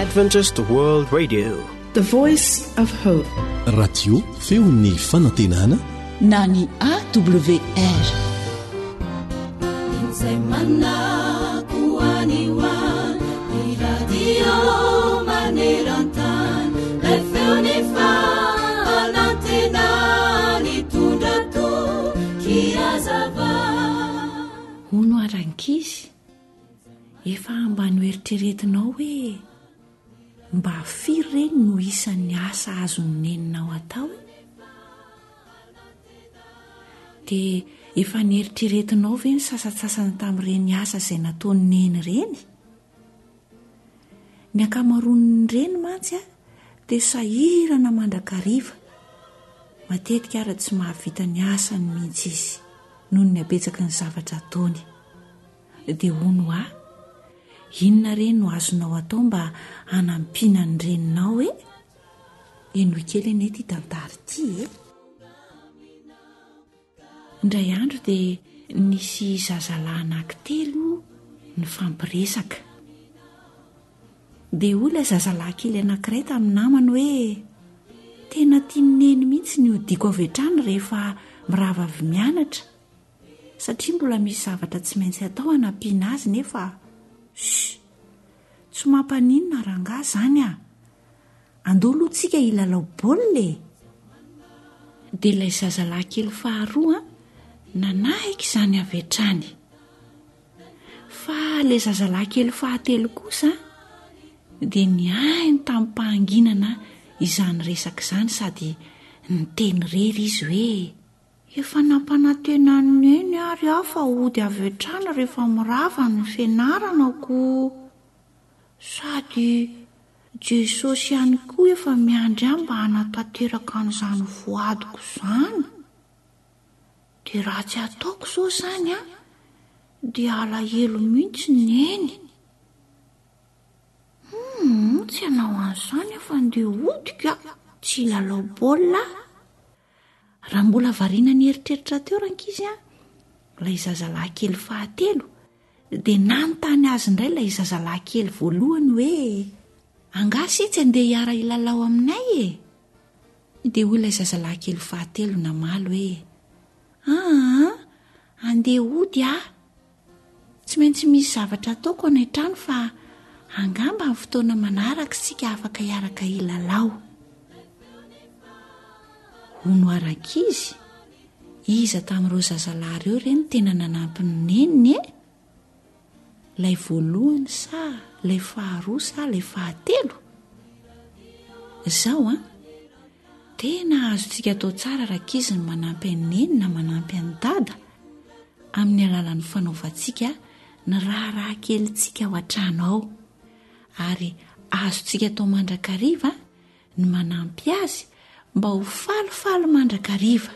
Adventist World Radio, the voice of hope. Radio feon'ny fanantenana na ny AWR. Hono arankizy efa ambany eritreretinao hoe mba firy reny no isan'ny asa azonneninao atao dia efa nieritreretinao ve ny sasatsasany tamin'ireny asa izay nataony neny reny? Ny akamaroany reny mantsy dia sahirana mandrakariva, matetika ara tsy mahavita ny asany mihitsy izy noho ny abetsaka ny zavatra ataony. Dia hono inona reny no azonao atao mba hanampiana ny reninao eno kely eny ety tantara ity Indray andro dia nisy zazalahy anankitelo ny fampiresaka. Dia ilay zazalahy kely anankiray tamin'ny namany hoe tena tianeny mihitsy ny hodiako avy hatrany rehefa mirava avy mianatra, satria mbola misy zavatra tsy maintsy atao hanampiana azy nefa tsy mampaninona rangahy zany andolotsika ilalao baolina. Dia ilay zazalahy kely faharoa nanaiky izany avy hatrany, fa ilay zazalahy kely fahatelo kosa dia niainy tamin'ny pahanginana izany resaka izany, sady niteny rery izy hoe efa nampanantena neny ary fa hody avy hatrany rehefa mirava ny fianaranako, sady Jesosy ihany koa efa miandry ahy mba hanatanteraka an'izany voadiko izany. Dia raha tsy ataoko izao izany dia alahelo mihitsy neny. Tsy hanao an'izany fa ndeha hodika, tsy lalao baolina. Raha mbola variana ny eritreritra teo rankizy ilay zazalahy kely fahatelo dia nanontany azy indray ilay zazalahy kely voalohany hoe angasy tsy andeha hiara ilalao aminay Dia hoy ilay zazalahy kely fahatelo namaly hoe andeha hody tsy maintsy misy zavatra ataoko any an-trano, fa angamba amin'ny fotoana manaraka sika afaka hiaraka ilalao. Hono arankizy, iza tamin'ireo zazalahy ireo reny tena nanampy ny neniny Ilay voalohany sa ilay faharoa sa ilay fahatelo? Izao tena azontsika atao tsara rankizy ny manampy ny neny na manampy ny dada amin'ny alalan'ny fanaovantsika ny raha kelyntsika ao an-trano ao, ary azontsika atao mandrakariva ny manampy azy mba ho falifaly mandrakariva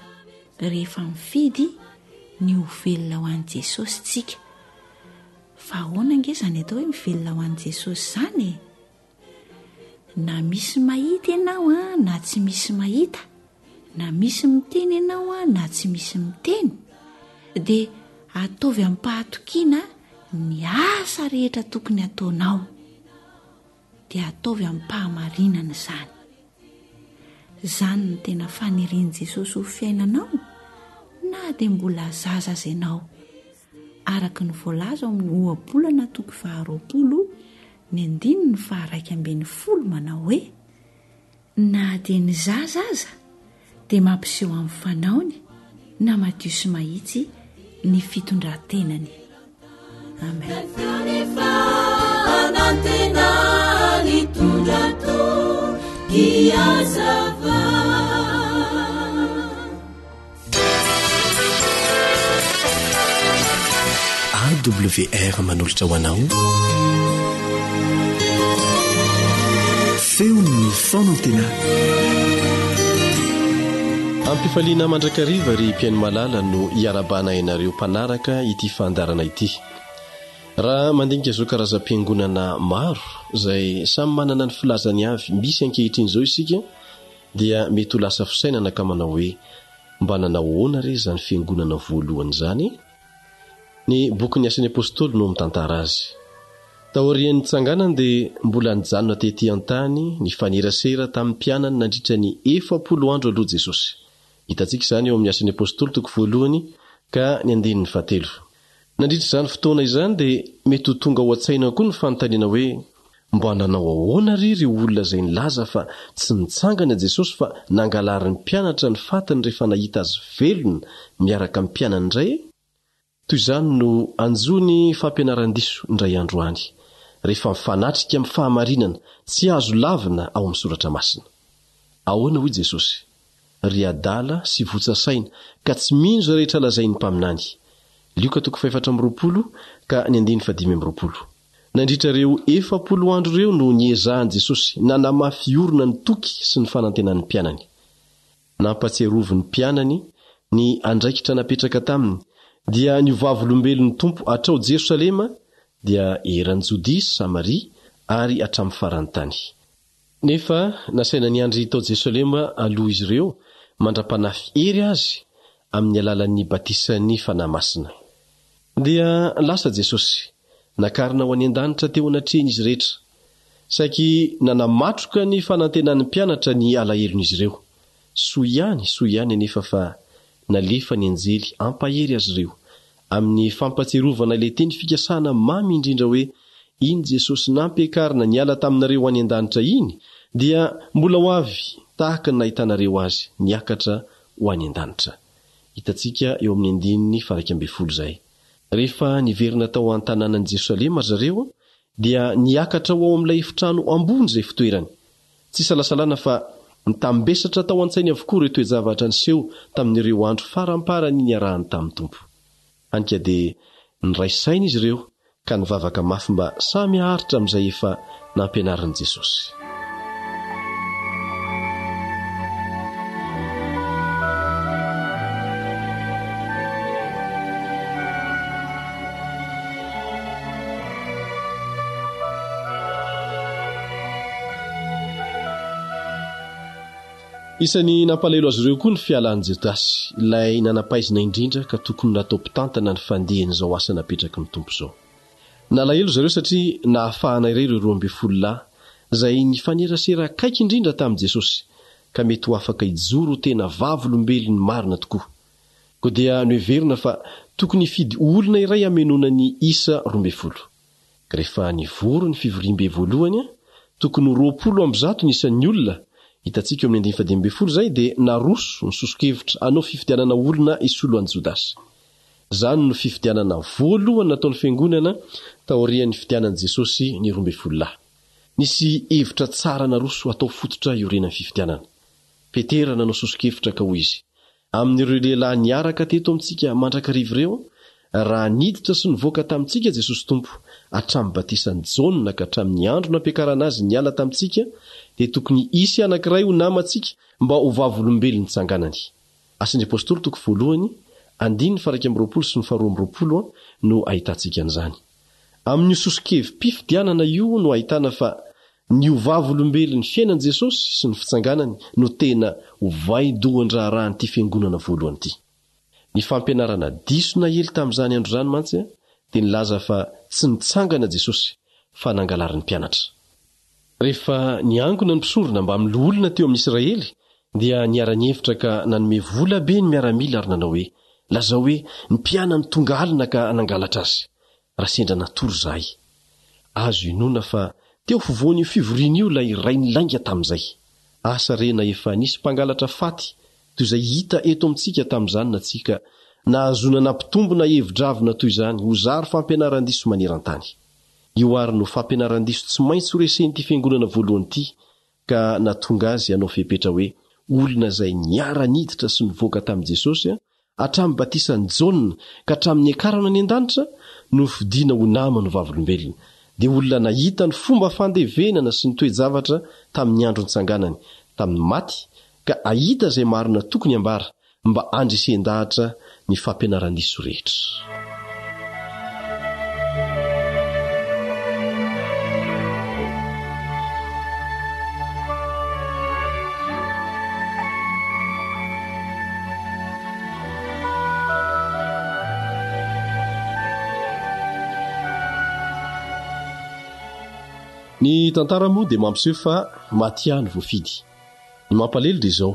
rehefa mifidy ny ho velona ho an'i Jesosy tsika. Fa ahoana ange izany atao hoe mivelona ho an'i Jesosy izany? Na misy mahita ianao na tsy misy mahita, na misy miteny ianao na tsy misy miteny, dia ataovy amin'ny pahatokiana ny asa rehetra tokony ataonao, dia ataovy amin'ny pahamarinana izany. Izany ny tena fanirian'i Jesosy ho fiainanao, na dia mbola zaza aza ianao, araka ny voalaza amin'ny ohabolana 20 ny 9:1 manao hoe na dia ny zaza aza dia mampiseho amin'ny fanaony na madio sy mahitsy ny fitondrantenany. Amen. AWR manolotra ho anao feon'ny fanantenana. Ampifaliana mandrakariva ry mpiaino malala no iarabana ianareo mpanaraka ity fandarana ity. Raha mandinika izao karazam-piangonana maro izay samy manana ny filazany avy misy ankehitriny izao isika, dia mety ho lasa fisainana ka manao hoe mba nanao ahoana re izany fiangonana voalohany izany? Ny bokin'ny Asan'ny Apôstôly no mitantara azy. taorian'ny tsanganany dia mbola nijanona tetỳ an-tany ny fanerasera tamin'ny mpianany nandritra ny 40 andro aloha Jesosy. Hitantsika izany eo amin'ny Asan'ny Apôstôly 1 ka ny 9. Nandritra izany fotoana izany dia mety ho tonga ao an-tsaina koa ny fanontaniana hoe mbo nanao ahoana ry ireo olona izay nilaza fa tsy nitsangana Jesosy fa nangalarin'ny mpianatra ny fatiny rehefa nahita azy velona miaraka amin'ny mpianany indray? Toy izany no anjony fampianaran-diso indray andro any rehefa mifanatrika amin'ny fahamarinana tsy azo lavina ao amin'ny soratra masina. Ahoana hoy Jesosy? Ry adala sy votsasaina ka tsy mino izay rehetra lazain'ny mpaminany. Lioka 4:20 ka ny 5:20. Nandritrareo 40 andro ireo no niezahan Jesosy nanamafy orona ny toky sy ny fanantenan'ny mpianany. Nampatsiaroviny mpianany ny andraikitra napetraka taminy dia ny vavolombelon'ny tompo atrao Jerosalema dia eran'ny Jodia sy Samaria ary hatramin'ny farany tany. Nefa nasaina ny andry tao Jerosalema aloha izy ireo mandra-panafy ery azy amin'ny alalan'ny batisan'ny fanahy masina. Dia lasa Jesosy nakarina ho any an-danitra teo anatrehany izy rehetra. Saky nanamatroka ny fanantenan'ny mpianatra ny alahelon'izy ireo. Soa ihany nefa fa nalefa ny anjely ampahery azy ireo amin'ny fampatsiarovana ilay teny fikasana mamy indrindra hoe iny Jesosy nampiakarina niala taminareo any an-danitra iny dia mbola ho avy tahaka ny nahitanareo azy niakatra ho any an-danitra. Hitantsika eo amin'ny 9:20 zay. Rehefa niverina tao an-tanànan'i Jerosalema zareo dia niakatra ho ao amin'ilay efitrano ambony izay fitoerany. Tsy salasalana fa nitambesatra tao an-tsainy avokoa ireo toe-javatra niseho tamin'ireo andro faramparany niarahany tamin'ny tompo. Anka dia niraisaina izy ireo ka nivavaka mafy mba samy haharitra amin'izay efa nampianarin'i Jesosy. Isany nampalahelo azy ireo koa ny fialan'i Jodasy, ilay nanapaizina indrindra ka tokony natao mpitantana ny fandehan'izao asa napetraka ny tompo izao. Nalahelo zareo satria nahafahana irery ireo 12 lahy izay nifanerasera akaiky indrindra tamin'i Jesosy ka mety ho afaka hijoro tena vavolombelon'ny marina tokoa. Koa dia noheverina fa tokony hifidy olona iray hamenona ny isa 12. Rehefa nivoro ny fivoriam-be voalohany tokony 20 amby 100 ny isan'ny olona. Hitantsika amin'ny 10 zay dia naroso ny sosokevitra hanao fifidianana olona isolo an'i Jodasy. Izany no fifidianana voalohany nataon'ny fiangonana taorian'ny fifidianan'i Jesosy ny 12 lahy. Nisy hevitra tsara naroso atao fototra iorenan'ny fifidianana. Petera nanao sosokevitra ka hoy izy: amin'ireo lehilahy niaraka teto amintsika mandrakariva ireo, raha niditra sy nivoaka tamintsika Jesosy Tompo hatramin'ny batisan'i Jaona ka hatramin'ny andro nampiakarana azy niala tamintsika, dia tokony isy anankiray ho namantsika mba ho vavolombelon'ny tsanganany. Asan'ny Apôstôly 1 1:20 sy 2:20 no ahitantsika an'izany. Amin'ny sosokevim-pifidianana io no ahitana fa ny ho vavolombelon'ny fiainan'i Jesosy sy ny fitsanganany no tena ho vaidohan-draharahan'ity fiangonana voalohany ity. Ny fampianarana diso na hely tamin'izany andro izany mantsy dia nilaza fa tsy nitsangana Jesosy fa nangalarin'ny mpianatra. Rehefa niangona ny mpisorona mba miloholona teo amin'ny Israely dia niara-nievitra ka nanome vola be ny miaramila ary nanao hoe lazao hoe ny mpianany tonga alina ka nangalatra azy raha sendra natory zahay. Azo inona fa teo fovoany fivorian'io ilay iray nilainga tamin'izay. Asa rena efa nisy mpangalatra faty toy izay hita eto amintsika tamin'izany na tsika nahazona nampitombona hevin-dravina toy izany ho zary fampianaran-diso maneran-tany. Io ary no fampianaran-diso tsy maintsy ho resen'ity fiangonana voalohany ity ka natonga azy hanao fepetra hoe olona izay niara-niditra sy nivoaka tamin'i Jesosy hatramin'ny batisan'i Jaona ka hatramin'ny akarana any an-danitra no fidiana ho namana ho vavolombelona. Dia olona nahita ny fomba fandevenana sy ny toe-javatra tamin'ny andro nitsanganany tamin'ny maty ka ahita izay marina tokony ambara mba andresen-dahatra ny fampianaran-diso rehetra. Ny tantara moa dia mampiseho fa matiany voafidy. Ny mampalahelo dia izao,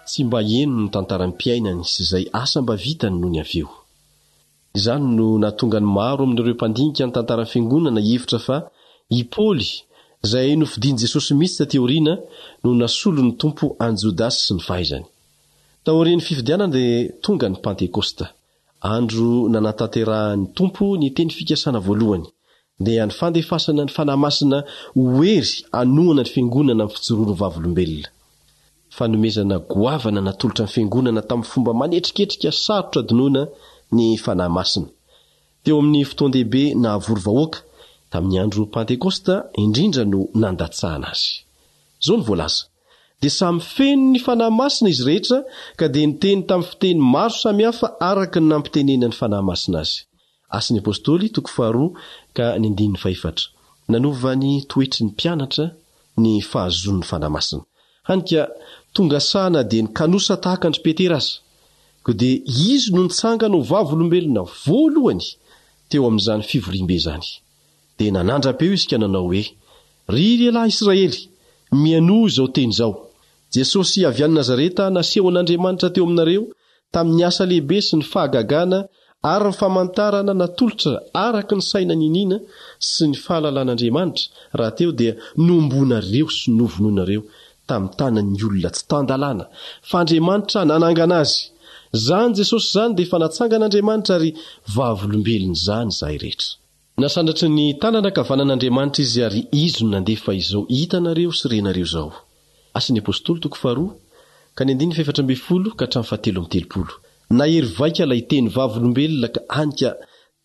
tsy mba eno ny tantaram-piainany sy izay asa mba vitany noho ny avy eo. Izany no nahatonga ny maro amin'ireo mpandinika ny tantaran'ny fiangonana hevitra fa i Paoly, izay nofidian'i Jesosy mihitsy taty aoriana, no nasolo ny tompo an Jodasy sy ny fahaizany. Taorian'ny fifidianana dia tonga ny Pentekosta, andro nanatanterahan'ny tompo ny teny fikasana voalohany, dia ny fandefasana ny fanahy masina hoery anohana ny fiangonana amin'ny fijoroan'ny vavolombelona. Fanomezana goavana natolotra ny fiangonana tamin'ny fomba manetriketrika sarotra donoana ny fanahy masina. Teo amin'ny fotoan-dehibe nahavory vahoaka tamin'ny andro Pentekosta indrindra no nandatsahana azy. Zao ny voalaza. Dia samy feno ny fanahy masina izy rehetra ka dia niteny tamin'ny fiteny maro samihafa araka ny nampitenenany fanahy masina azy. Asan'ny Apôstôly 2:4. Nanova ny toetry ny mpianatra ny fahazon'ny fanahy masina. Hanika tonga sahana dia ny kanosa tahaka andry Petera aza. Ko dia izy no nitsangana ho vavolombelona voalohany teo amin'izany fivoriam-be izany. Dia nanandra-peo izy ka nanao hoe: "Ry lehilahy Israely, mianoho izao teny izao. Jesosy avy any Nazareta naseho an'Andriamanitra teo aminareo tamin'ny asa lehibe sy ny fahagagana ary ny famantarana natolotra araka ny saina niniana sy ny fahalalan'Andriamanitra raha teo dia nombonareo sy novonoinareo tamin'ny tanan'ny olona tsy tandalana fa Andriamanitra nanangana azy. Zany Jesosy zany dia efa natsangan'Andriamanitra ary vavolombelona zany zahay rehetra." Nasandatry ny tanana kavanan'Andriamanitra izy ary izy no nandefa izao hitanareo sy renareo zao. Asan'ny Apôstôly 2:4-7. Nahery vaika ilay teny vavolombelona ka hanika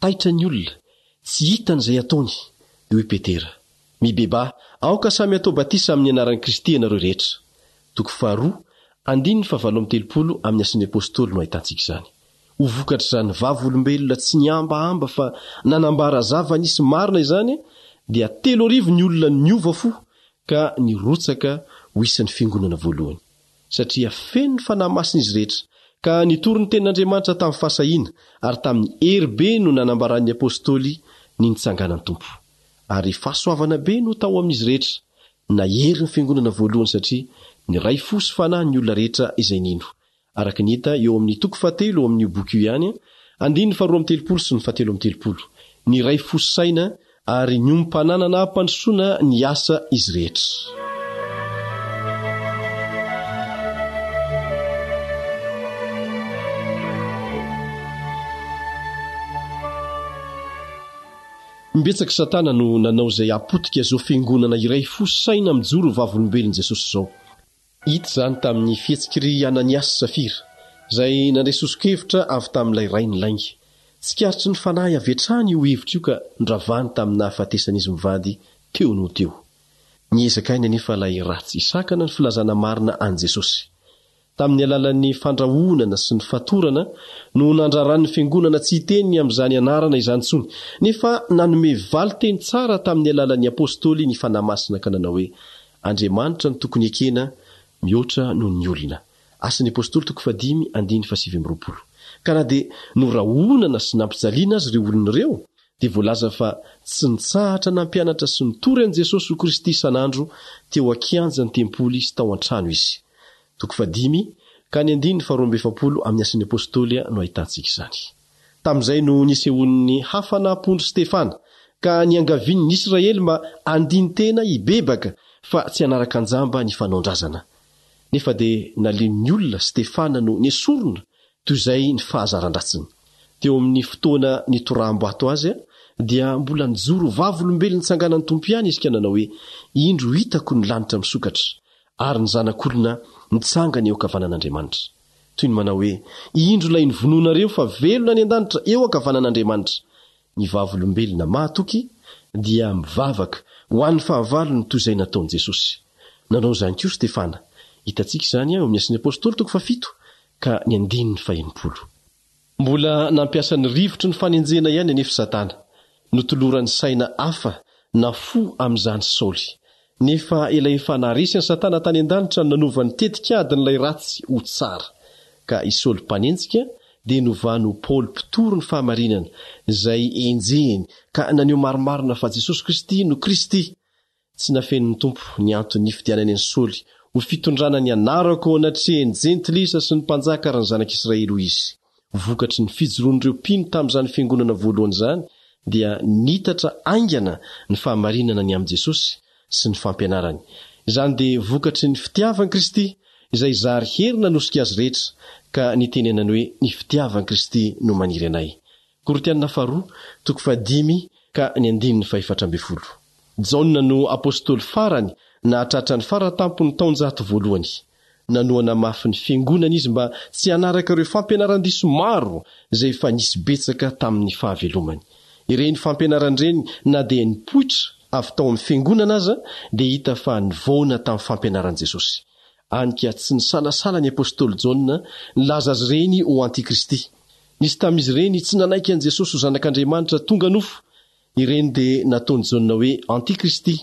taitra ny olona, tsy hitan'izay ataony. Io i Petera: "Mibeba, aoka samy atao batisa amin'ny anaran'i Kristy ianareo rehetra." 2:9-7 amin'ny Asan'ny Apôstôly no ahitantsika izany. Ho vokatra izany vavolombelona tsy niambahamba fa nanambara zava-nisy marina izany dia 3,000 ny olona niova fo ka nirotsaka ho isan'ny fiangonana voalohany. Satria feno ny fanahy masina izy rehetra ka nitoro ny tenin'Andriamanitra tamin'ny fahasahiana ary tamin'ny hery-be no nanambaran'ny Apôstôly ny nitsanganan'ny tompo. Ary fahasoavana be no tao amin'izy rehetra na hery ny fiangonana voalohany satria ny ray fo sy fanahy ny olona rehetra izay nino. Araka ny hita eo amin'ny 7 eo amin'io boky io ihany, 2:13 sy 7. Ny ray fo sy saina ary ny ompananana hampandrosoana ny asa izy rehetra. Mbetsaka Satana no nanao izay apotika izao fiangonana iray fo sy saina mijoro ho vavolombelon'i Jesosy izao. Hita izany tamin'ny fihetsik'iry Ananias sy Safira, izay nandray sosokevitra avy tamin'ilay ray ny lainga. Tsikaritry ny fanahy avy hatrany io hevitra io ka ndravany tamin'ny nahafatesany izy mivady teo no teo. Niezakaina anefa ilay ratsy isakana ny filazana marina an Jesosy. Tamin'ny alalan'ny fandrahonana sy ny fatorana no nandraran'ny fiangonana tsy hiteny amin'izany anarana izany tsony, nefa nanome valy teny tsara tamin'ny alalan'ny Apôstôly ny fanahy masina ka nanao hoe: "Andriamanitra no tokony ekena mihoatra noho ny olona." Asan'ny Apôstôly 5:7. Ka na dia norahonana sy nampijaliana azy ireo olona ireo, dia voalaza fa tsy nitsahatra nampianatra sy nitory an'i Jesosy ho Kristy isan'andro teo an-kianjan'ny tempoly sy tao an-trano izy. 5:12 amin'ny Asan'ny Apôstôly no ahitantsika izany. Tamin'izay no nisehoan'ny hafana mpondry Stefana ka niangavian'ny Israely mba andiny tena hibebaka fa tsy hanaraka anjamba ny fanaondrazana. Nefa dia nalian'ny olona Stefana no nesorona toy izay ny fahazaran-dratsiny. Teo amin'ny fotoana nitoraham-bato azy dia mbola nijoro vavolombelona nitsanganan'ny tompo ihany izy ka nanao hoe: "Indro hitako ny lanitra misokatra ary ny zanak'olona nitsangana eo ankavanan'Andriamanitra." Toy ny manao hoe: "Indro ilay nivonoanareo fa velona ny an-danitra eo ankavanan'Andriamanitra." Ny vavolombelona mahatoky dia mivavaka ho an'ny fahavalony toy izay nataon'i Jesosy. Nanao izany koa Stefana. Hitantsika izany ao amin'ny Asan'ny Apôstôly 7:9. Mbola nampiasa ny rivotry ny fanenjena ihany anefa Satana, notoloran'ny saina hafa na fo amin'izany Saoly. Nefa ilay efa naharesy ny Satana tany an-danitra no nanova ny tetikadin'ilay ratsy ho tsara. Ka i Saoly mpanenjika dia novano Paoly mpitoro ny fahamarinana izay enjehiny ka naneho marimarina fa Jesosy Kristy no Kristy. tsy nafen'ny tompo ny antony fidianany ny Saoly ho fitondrana ny anarako ao anatrehany jentilisa sy ny mpanjaka ary ny zanak'Israely ho izy. Vokatry ny fijoroan'ireo mpino tamin'izany fiangonana voalohany izany dia nitatra aingana ny fahamarinana ny amin'i Jesosy sy ny fampianarany. Izany dia vokatry ny fitiavan Kristy izay zary herina nosika azy rehetra ka nitenenany hoe ny fitiavan Kristy no maniry anay. Korinthianina 4:5-10. Jaona no apôstôly farany nahatratra ny faratampony taonjato voalohany. Nanoana mafy ny fiangonana izy mba tsy hanaraka ireo fampianaran-diso maro izay efa nisy betsaka tamin'ny fahavelomany. Ireny fampianaran-dreny na dia nipoitra avy tao amin'ny fiangonana aza dia hita fa nivoana tamin'ny fampianaran' Jesosy. Anka tsy ny salasala ny apôstôly Jaona nilaza azy ireny ho antikristy. Nisy tamin'izy ireny tsy nanaiky an' Jesosy ho zanak'Andriamanitra tonga nofo. Ireny dia nataony Jaona hoe antikristy.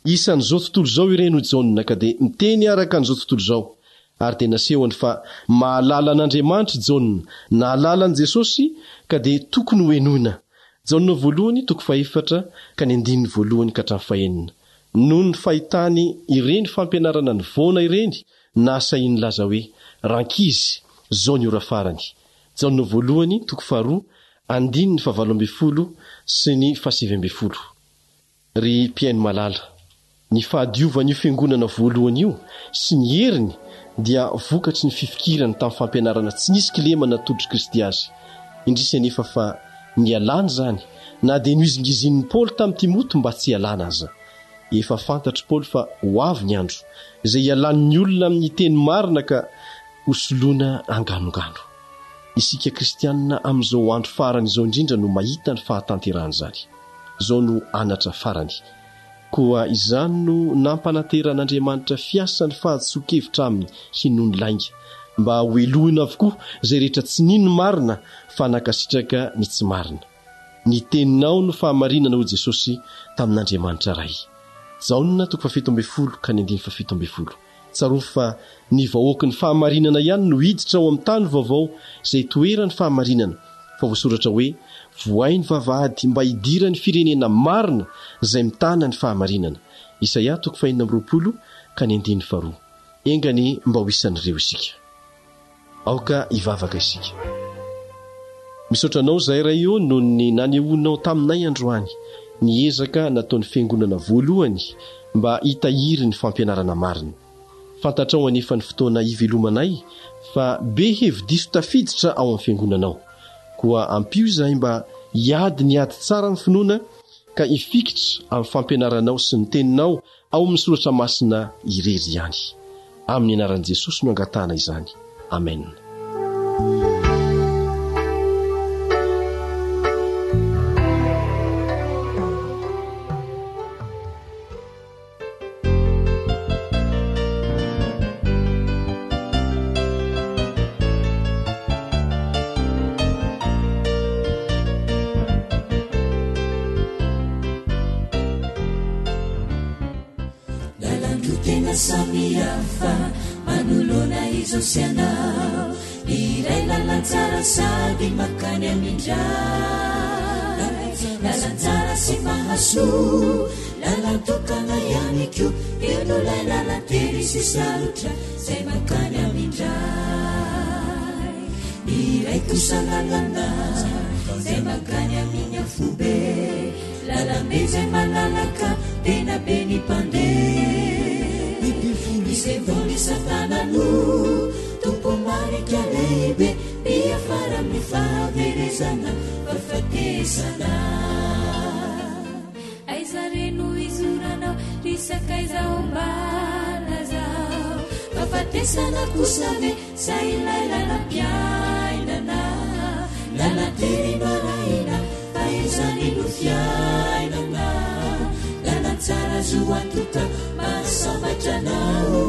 Isan'izao tontolo izao ireny ho Jaona ka dia miteny araka an'izao tontolo izao. Ary dia nasehony fa mahalala an'Andriamanitra Jaona, nahalala an' Jesosy ka dia tokony ho henoina. Jaona voalohany 4 ka ny 1 ka hatramin'ny 9. Noho ny fahitany ireny fampianarana ny voana ireny, nasa iny laza hoe rankizy zao ny ora farany. Jaona voalohany 2 17 sy ny 17. Ry mpiaino malala, ny fahadiovan'io fiangonana voalohany io sy ny heriny dia vokatry ny fifikirany tamin'ny fampianarana tsy nisy kilemana todry Kristy azy. Indrisy anefa fa nialana zany, na dia noizingizin'ny Paoly tamin'ny Timoty mba tsy hialana aza. Efa fantatry Paoly fa ho avy ny andro izay hialan'ny olona amin'ny teny marina ka hosoloana anganongano. Isika kristianina amin'izao andro farany izao indrindra no mahita ny fahatanterahana izany. Izao no anatra farany. Koa izany no nampanateran'Andriamanitra fiasa ny fahadsoan-kevitra aminy hinony lainga, mba hoelohina avokoa izay rehetra tsy nino marina fa nakasitraka ny tsy marina. Ny teninao no fahamarinana ho Jesosy tamin'Andriamanitra ray. Jaona 17 ka ny 17. Tsaroa fa ny vahoaka ny fahamarinana ihany no hiditra ao amin'ny tany vaovao izay toerany fahamarinana. Fa voasoratra hoe voay ny vavahady mba hidira ny firenena marina izay mitana ny fahamarinana. Isaia 40 ka ny 12. Engany mba ho isan'ireo isika. Aoka hivavaka isika. Misaotranao izay ray eo noho ny nanehoanao taminay androany ny ezaka nataon'ny fiangonana voalohany mba hitahiry ny fampianarana marina. Fantatrao anefa ny fotoana hivelomanay fa be hevi-diso tafiditra ao amin'ny fiangonanao. Koa ampio izahay mba hiady ny ady tsara ny finoana ka hifikitra amin'ny fampianaranao sy ny teninao ao amin'ny soratra masina irery ihany. Amin'ny anaran'i Jesosy no angatahana izany. Amen. Samihafa manoloana izao sianao, iray lalantsara sady makany amindray, lalantsara sy mahasoa, lalantokana ihany koa, io no lay lalantery sy sarotra zay makany amindray. Iray kosa lalana zay makany amin'ny afobe, lalambe zay malalaka tena be ny mpandeha. Izay volisatana-no tompo marika lehibe, miafara amin'ny fahaverezana fahafatesana. Aiza reno izoranao risaka izao mbala zao, fahafatesana kosa ve sa ilay lalam-piainana, lalanterino araina fa izany no fiainana, lalantsara zo antoka mahasambatranao,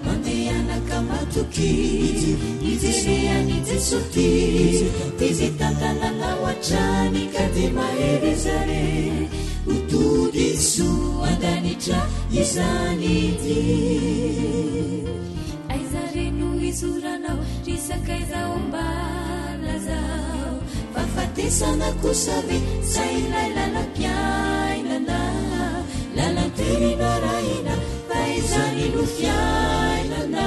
mandehanaka matoky ijereany Jesoty, izay tantananao hatrany ka dia mahery zare hotody soa andanitra izany ity. Aiza reno izoranao risaka izao mbala zao, fahafatesana kosa ve sa ilay lalam-piainana, erinaraina fa izany no fiainana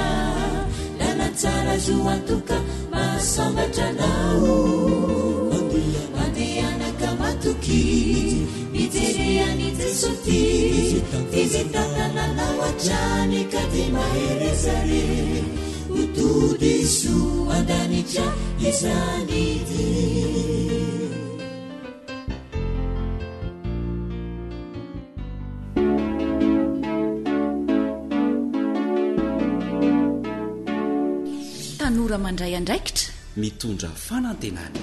lalatsara zo antoka masambatra nao mandehanaka matoky mijereany jesosy fizitanana ohatrany ka dia maherezare utudi su andanicha izaniti tanora mandray andraikitra mitondra fanantenana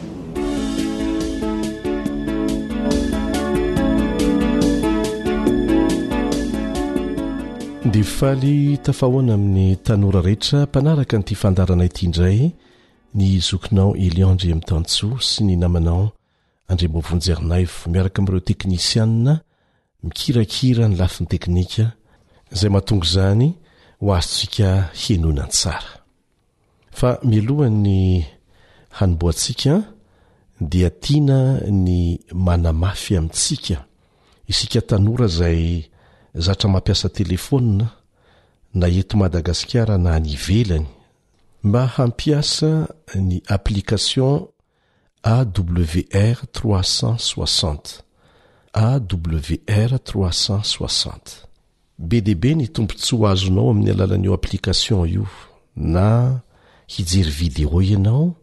dia faly tafahoana amin'ny tanora rehetra mpanaraka nyity fandarana ity indray ny zokinao Eliandre Mtantso sy ny namanao Andrembo-Vonjerinaivo miaraka amin'ireo teknisianina mikirakira ny lafiny teknika izay mahatonga izany ho azontsika henona tsara. Fa mialohan'ny hanomboantsika dia tiana ny manamafy amintsika isika tanora izay zatra mampiasa telefona na eto Madagasikara na any ivelany mba hampiasa ny application AWR 360 AWR 360 be ny tombontsoa azonao amin'ny alalan'io application io na hijery video ianao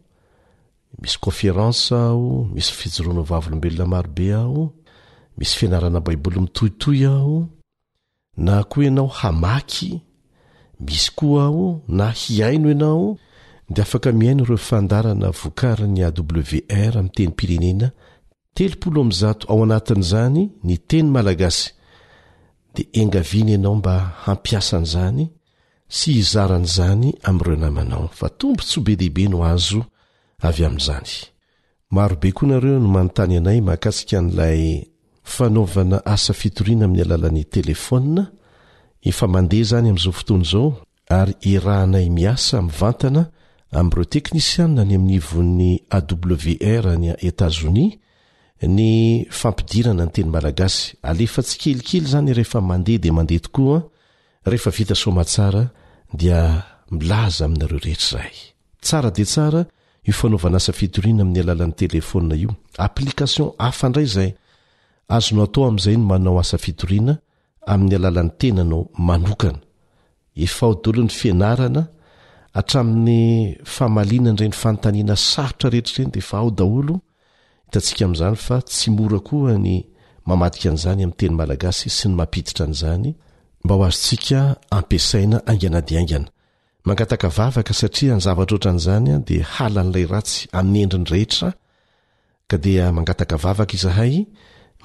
misy conférence ao misy fijoroana vavolombelona marobe ao misy fianarana baiboly mitohitoy ao na koa ianao hamaky misy koa ao na hiaino ianao dia afaka miaino ireo fandarana vokariny AWR amin'ny teny pirenena 300 ao anatin'izany ny teny malagasy dia engaviana ianao mba hampiasa an'izany sy hizaran'izany amin'ireo namanao fa tombontsoa be dehibe no azo avy amin'izany. Marobe koa nareo no manontany anay mahakasika an'ilay fanaovana asa fitoriana amin'ny alalan'ny telefona efa mandeha zany amin'izao fotoana izao ary irahanay miasa mivantana amin'ireo teknisianina ny amin'ny ivon'ny AWR ny États-Unis ny fampidirana ny teny malagasy alefa tsy kelikely zany rehefa mandeha dia mandeha tokoa rehefa vita somatsara dia milaza aminareo rehetra izay. Tsara dia tsara io fanaovana asa fitoriana amin'ny alalan'ny telefona io. Application hafa indray izay azonao atao amin'izay no manao asa fitoriana amin'ny alalan'ny tenanao manokana. Efa ao daholo ny fianarana hatramin'ny famaliana ireny fanontaniana sarotra rehetra ireny dia efa ao daholo. Hitantsika amin'izany fa tsy mora koa ny mamadika an'izany amin'ny teny malagasy sy ny mampiditra an'izany mba ho azontsika ampiasaina ainganadiaingana. Mangataka vavaka satria ny zavatra ohatran'izany dia halan'ilay ratsy amin'ny endriny rehetra ka dia mangataka vavaka izahay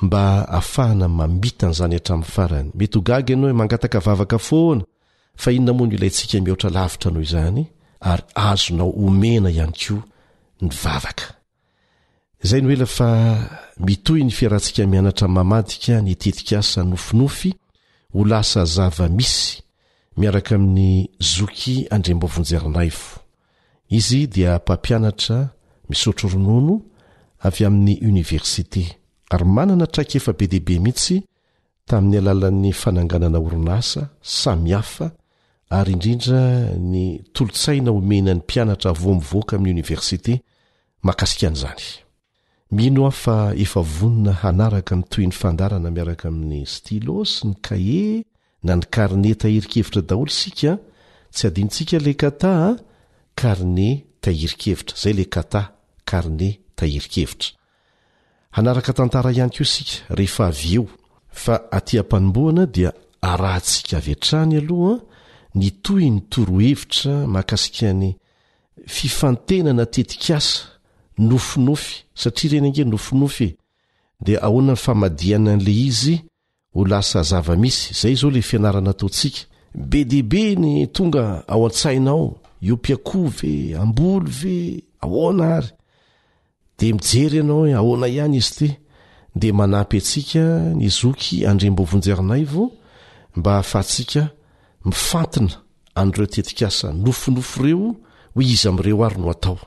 mba ahafahana mamita an'izany hatramin'ny farany. Mety ho gaga ianao hoe mangataka vavaka foana fa inona moa no ilayntsika mihoatra lavitra noho izany ary azonao omena ihany koa ny vavaka. Izay no ela fa mitoy ny fiarantsika mianatra mamadika ny tetikasa nofinofy ho lasa zava-misy miaraka amin'ny zoky Andrembo-Vonjerinaivo. Izy dia mpampianatra misotro ronono avy amin'ny université ary manana traikefa be dehibe mihitsy tamin'ny alalan'ny fananganana orinasa samihafa ary indrindra ny tolotsaina omena ny mpianatra voamivoaka amin'ny université makasika an'izany. Mino aho fa efa vonona hanaraka ny toy ny fandarana miaraka amin'ny stylo sy ny kahier na ny carnet tahirikevitra daholo sika tsy adintsika le kata carnet tahirikevitra zay le kata carnet tahirikevitra. Hanaraka tantara ihany koa sika rehefa avy eo fa aty am-panomboana dia arahantsika avy hatrany aloha ny toy ny torohevitra mahakasika ny fifantenana tetikasa nofinofy satria reny ange nofinofy dia ahoana ny famadiana an'le izy ho lasa zava-misy. Zay izao le fianarana ataontsika be dehibe ny tonga ao an-tsainao io piakoho ve amboly ve ahoana ary dia mijery ianao hoe ahoana ihany izy ty dia manampy antsika ny zoky Andrembo-Vonjerinaivo mba hahafahantsika mifantina an'ireo tetikasa nofinofy ireo ho izy amin'ireo ary no atao.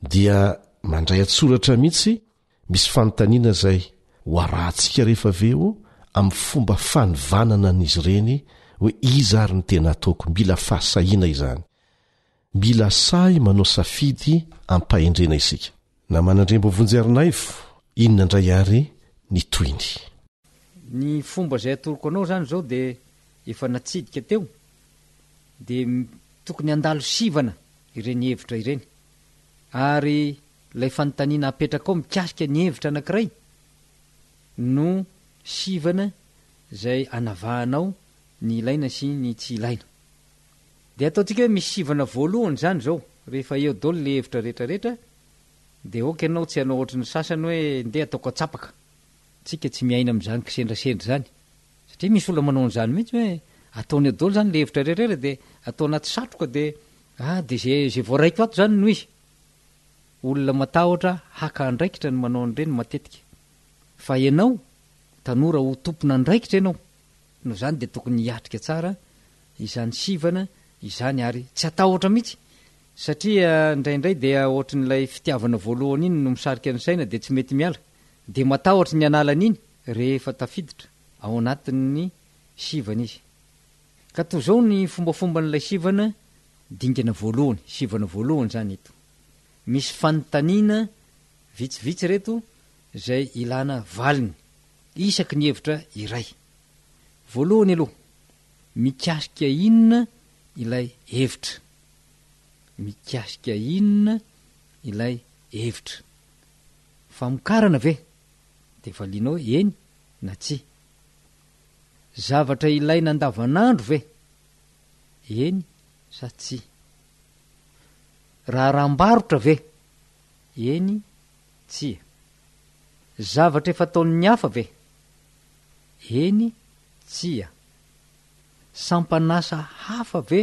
Dia mandray atsoratra mihitsy misy fanontaniana izay ho arahantsika rehefa aveo amin'ny fomba fanivanana an'izy ireny hoe iza ary ny tena ataoko, mila fahasahiana izany, mila sahy manao safidy ampahendrena isika. Na manandrem-bovonjerinaivo inona indray ary ny toiny. Ny fomba izay atoroko anao zany zao dia efa natsidika teo dia tokony andalo sivana ireny hevitra ireny, ary ilay fanontaniana apetraka ao mikasika ny hevitra anankiray no sivana izay anavahanao ny ilaina sy ny tsy ilaina. Dia ataontsika hoe misy sivana voalohany zany zao, rehefa eo daholo le hevitra rehetrarehetra dia oka ianao tsy hanao ohatry ny sasany hoe ndeha ataoko atsapaka, tsika tsy miaina amin'izany kisendrasendra zany, satria misy olona manao an'izany mihitsy hoe ataony eo daholo zany le hevitra rehetrarehetra dia atao anaty satroka dia dia zay voaraiko ato zany no izy. Olona matahotra haka andraikitra ny manao an'ireny matetika, fa ianao tanora ho tompona andraikitra ianao, no zany dia tokony hiatrika tsara izany sivana izany ary tsy atahotra mihitsy, satria indraindray dia ohatry n'ilay fitiavana voalohany iny no misarika ny saina dia tsy mety miala, dia matahotra ny analana iny rehefa tafiditra ao anatin'ny sivana izy. Ka toy izao ny fombafomba n'ilay sivana dingana voalohany, sivana voalohany zany ito. Misy fanontaniana vitsivitsy reto izay ilana valiny isaky ny hevitra iray. Voalohany aloha, mikasika inona ilay hevitra, mikasika inona ilay hevitra, famokarana ve dia valinao eny na tsy, zavatra ilaina andavanandro ve eny sa tsy, raharam-barotra ve eny tsia, zavatra efa ataon'ny hafa ve eny tsia, sampanasa hafa ve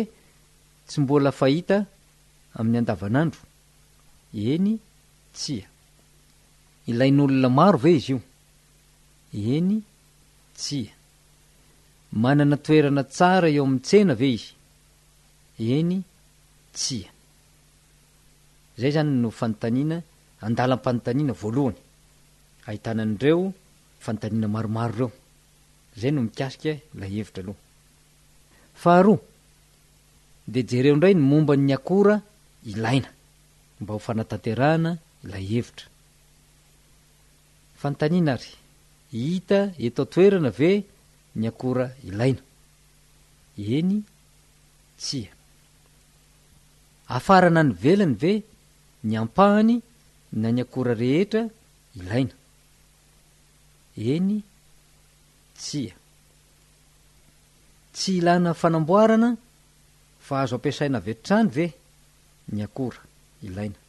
tsy mbola fahita amin'ny andavanandro eny tsia, ilain'olona maro ve izy io eny tsia, manana toerana tsara eo amin'ny tsena ve izy eny tsia. Zay zany no fanontaniana, andalam-panontaniana voalohany, ahitana an'ireo fanontaniana maromaro ireo, zay no mikasika ilay hevitra aloha. Faharoa, dia jereo indray ny momba ny akora ilaina mba ho fanatanterahana ilay hevitra. Fanontaniana ary, hita eto toerana ve ny akora ilaina eny tsia, afarana ny velany ve ny ampahany na ny akora rehetra ilaina eny tsia, tsy ilana fanamboarana fa azo ampiasaina avy hatrany ve ny akora ilaina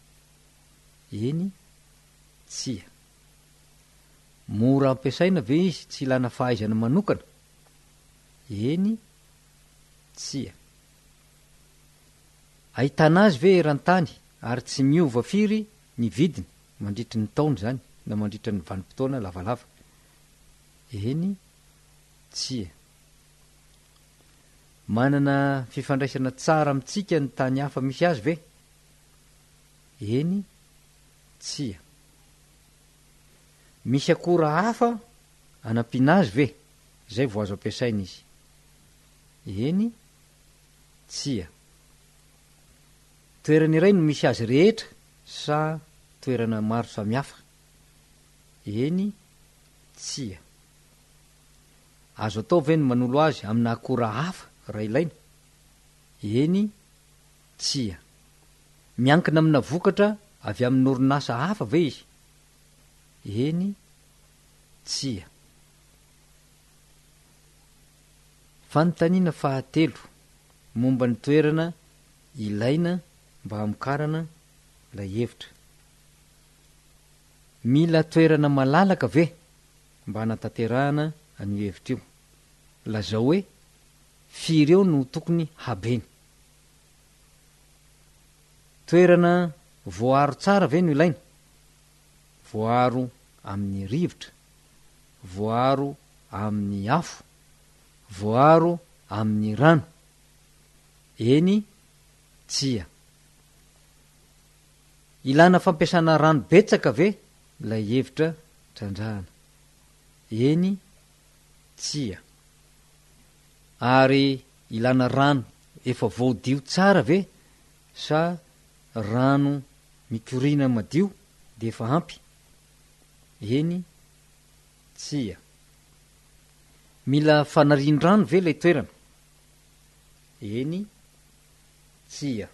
eny tsia, mora ampiasaina ve izy tsy ilana fahaizana manokana eny tsia, ahitana azy ve eran-tany ary tsy miova firy ny vidiny mandritry ny taona zany na mandritra ny vanim-potoana lavalava eny tsia, manana fifandraisana tsara amintsika ny tany hafa misy azy ve eny tsia, misy akora hafa anampiana azy ve zay vo azo ampiasaina izy eny tsia, toerana iray no misy azy rehetra sa toerana maro samihafa eny tsia, azo atao ve ny manolo azy amina akora hafa raha ilaina eny tsia, miankina amina vokatra avy amin'ny orinasa hafa ve izy eny tsia. Fanontaniana fahatelo, momba ny toerana ilaina mba hamokarana ilay hevitra. Mila toerana malalaka ve mba hanatanterahana an'io hevitra io, lazao hoe firy eo no tokony habeny, toerana voaharo tsara ve no ilaina, voaharo amin'ny rivotra, voaharo amin'ny afo, voaharo amin'ny rano eny tsia, ilana fampiasana rano betsaka ve ilay hevitra trandrahana eny tsia. Ary ilana rano efa voadio tsara ve sa rano mikorina madio de efa ampy? Eny tsia. Mila fanarin-drano ve lay toerana? Eny tsia.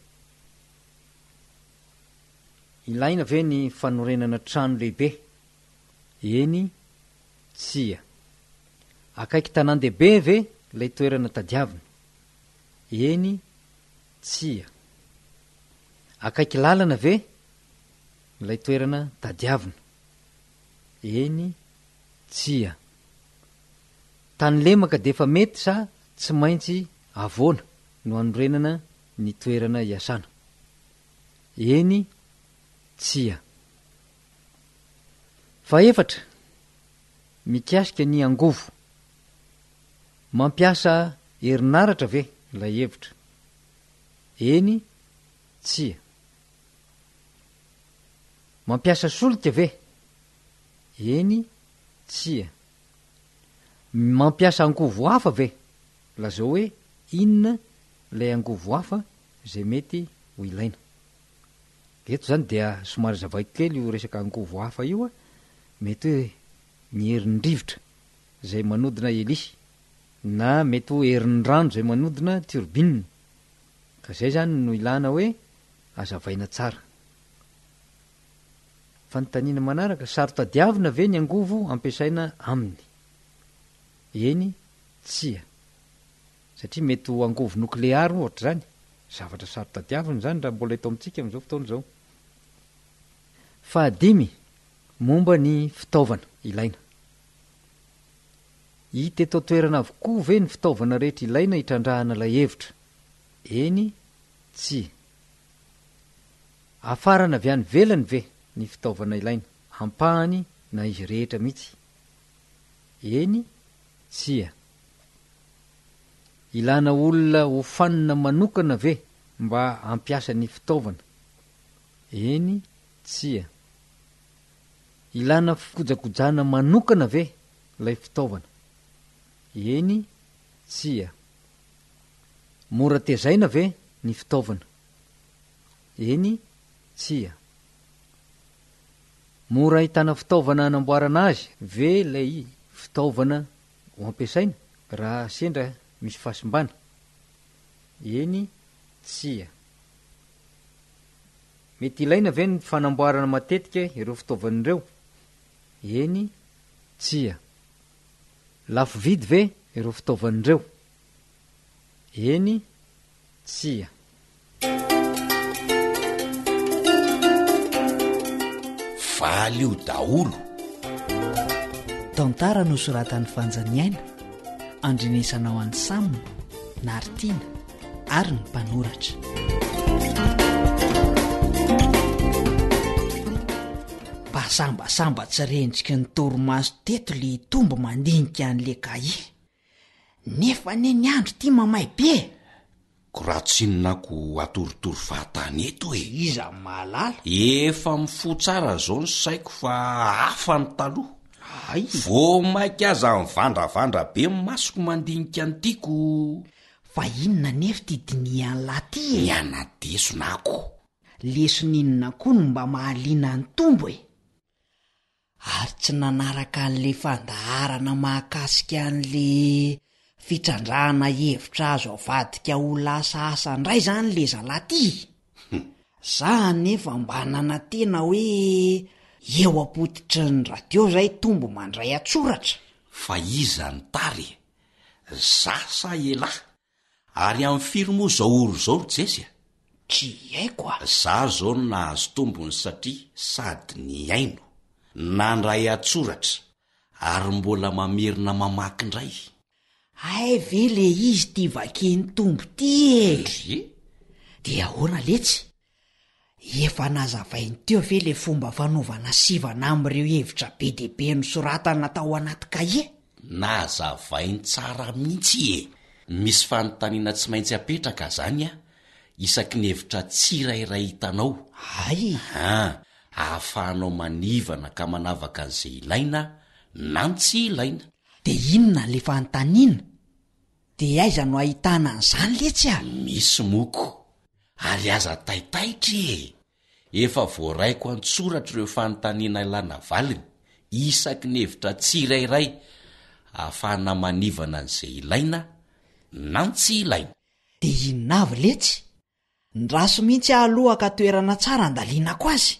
Ilaina ve ny fanorenana trano lehibe? Eny tsia. Akaiky tanan-dehibe ve lay toerana tadiavina? Eny tsia. Akaiky lalana ve lay toerana tadiavina? Eny tsia. Tany lemaka de efa mety sa tsy maintsy avoana no anorenana ny toerana iasana? Eny tsia. Fa efatra, mikasika ny angovo. Mampiasa herinaratra ve lay hevitra? Eny tsia. Mampiasa solika ve? Eny tsia. Mampiasa angovo hafa ve? Lazao hoe inona lay angovo hafa zay mety ho ilaina. Eto zany dia somary zavaiko kely io resaka angovo hafa io a, mety hoe ny herin'ny-drivotra zay manodina helisy, na mety ho herin'ny-rano zay manodina turbine. Ka zay zany no ilana hoe azavaina tsara. Fanontaniana manaraka, saro tadiavina ve ny angovo ampiasaina aminy? Eny tsia. Satria mety ho angovo nukleary ohatra zany, zavatra saro tadiavina zany raha mbola eto amintsika amin'izao fotoana izao. Fahadimy, momba ny fitaovana ilaina. Hita eto toerana avokoa ve ny fitaovana rehetra ilaina hitrandrahana lay hevitra? Eny tsia. Afarana avy any velany ve ny fitaovana ilaina? Ampahany na izy rehetra mihitsy? Eny tsia. Ilana olona ho fanina manokana ve mba ampiasa ny fitaovana? Eny tsia. Ilana fikojakojana manokana ve lay fitaovana? Eny tsia. Mora tezaina ve ny fitaovana? Eny tsia. Mora ahitana fitaovana anamboarana azy ve lay fitaovana ho ampiasaina raha sendra misy fahasimbana? Eny tsia. Mety ilaina ve ny fanamboarana matetika ireo fitaovan'ireo? Eny tsia. Lafo vidy ve ireo fitaovan'ireo? Eny tsia. Valio daholo. Tantara no soratan'ny fanjaniaina, andrenesanao an'ny samina, naritiana ary ny mpanoratra. Mbasambasamba tsy rendriky ny torimaso teto le tombo mandinika an'le kahie. Nefa ne ny andro ty mamay be. Koratsinonako atorotoro fahatany eto e. Iza malala. Efa mifo tsara zao ny saiko fa hafa ny taloha. Ay. Vo maika aza mivandravandra be masoko mandinika ny tiako. Fa inona nefa ty diniany laty e? Ny anadesonako. Lesoninona koa no mba mahaliana ny tombo e. Ary tsy nanaraka an'le fandaharana mahakasika an'le fitrandrahana hevitra azo avadika ho lasa asa ndray zany le zalaty. Za nefa mba nanantena hoe eo apotitry ny radio zay tombo mandray atsoratra. Fa iza ny tary? Za sa elahy? Ary amin'ny firy moa zao oro zao jesy? Tsy haiko a. Za zao no nahazo tombony satria sady ny aino nandray atsoratra ary mbola mamerina mamaky indray. Ay ve le izy ty vakeny tombo ty e? Dia ahoana letsy? Efa nazavainy teo ve le fomba fanaovana sivana amin'ireo hevitra be dehibe nosoratana tao anaty kahie? Nazavainy tsara mihitsy e. Misy fanontaniana tsy maintsy apetraka zany a, isaky ny hevitra tsirairay hitanao. Ay. Ahafahanao manivana ka manavaka an'izay ilaina na ny tsy ilaina. de inona le fanontaniana de aiza no ahitana an'izany letsy a? Misy moko ary aza taitaitra efa voaraiko antsoratra ireo fanontaniana ilana valiny isaky ny hevitra tsirairay ahafahana manivana an'izay ilaina na tsy ilaina. De inona avy letsy? Ndraso mihitsy aloha ka toerana tsara andalianako azy.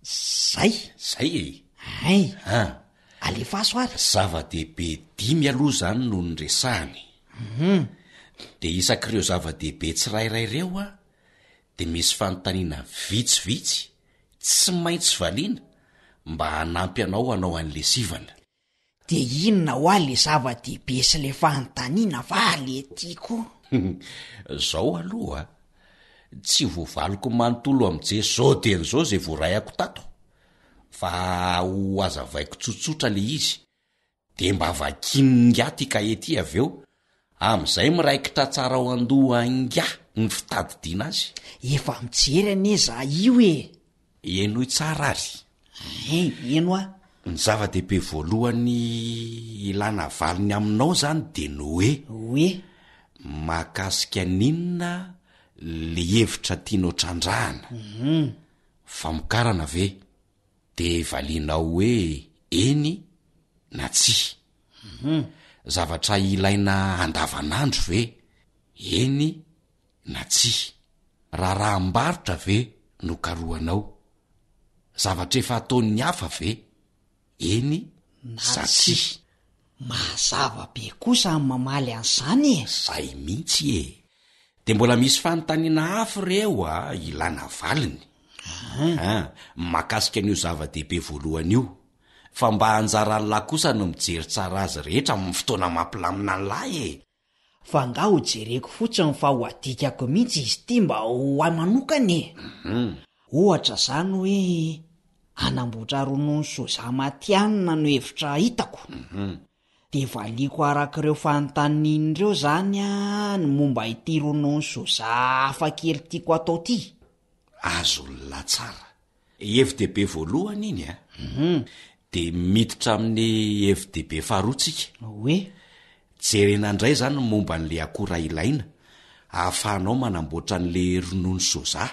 Zay ay alefaso ary zava-dehibe 5 aloha zany no nyresahany. De isak'ireo zava-dehibe tsirairay ireo de misy fanontaniana vitsivitsy tsy maintsy valiana mba hanampy anao hanao an'le sivana. de inona ho a le zava-dehibe sy le fanontaniana va le tiako? Zao aloha tsy voavaliko manontolo amin'Jesu zao de n'izao zay voarayako tato fa ho azavaiko tsotsotra le izy de mba vakingaty ka ety avy eo am'izay miraikitra tsara ao andoha nga ny fitadidiana azy. Efa mijery aneza io enoy tsara ary eno a. Ny zava-dehibe voalohany ilana valiny aminao zany de no hoe mahakasika ninona le hevitra tianao trandrahana. Famokarana ve de valinao hoe eny na tsia. Zavatra ilaina andavanandro ve eny na tsia. Raharahambarotra ve no karohanao. Zavatra efa ataon'ny hafa ve eny sa tsia. Mazava be kosa amin'ny mamaly an'izany Zay mihitsy de mbola misy fanontaniana hafa reo ilana valiny. Makasika an'io zava-dehibe voalohany io fa mba hanjaran'ny lahy kosa no mijery tsara azy rehetra amin'ny fotoana mampilamina ny lahy fa nga ho jereko fotsiny fa ho adikako mihitsy izy ty mba ho amanokany ohatra zany hoe anamboatra ronono soja matianina no hevitra hitako. De valiko arak'ireo fanontaniana ireo zany ny momba ity ronono soja hafakely tiako atao ty. Azolona tsara. FDB voalohany iny de miditra amin'ny FDB faharoatsika hoe jerena indray zany momba n'le akora ilaina ahafahanao manamboatra n'le ronono soja.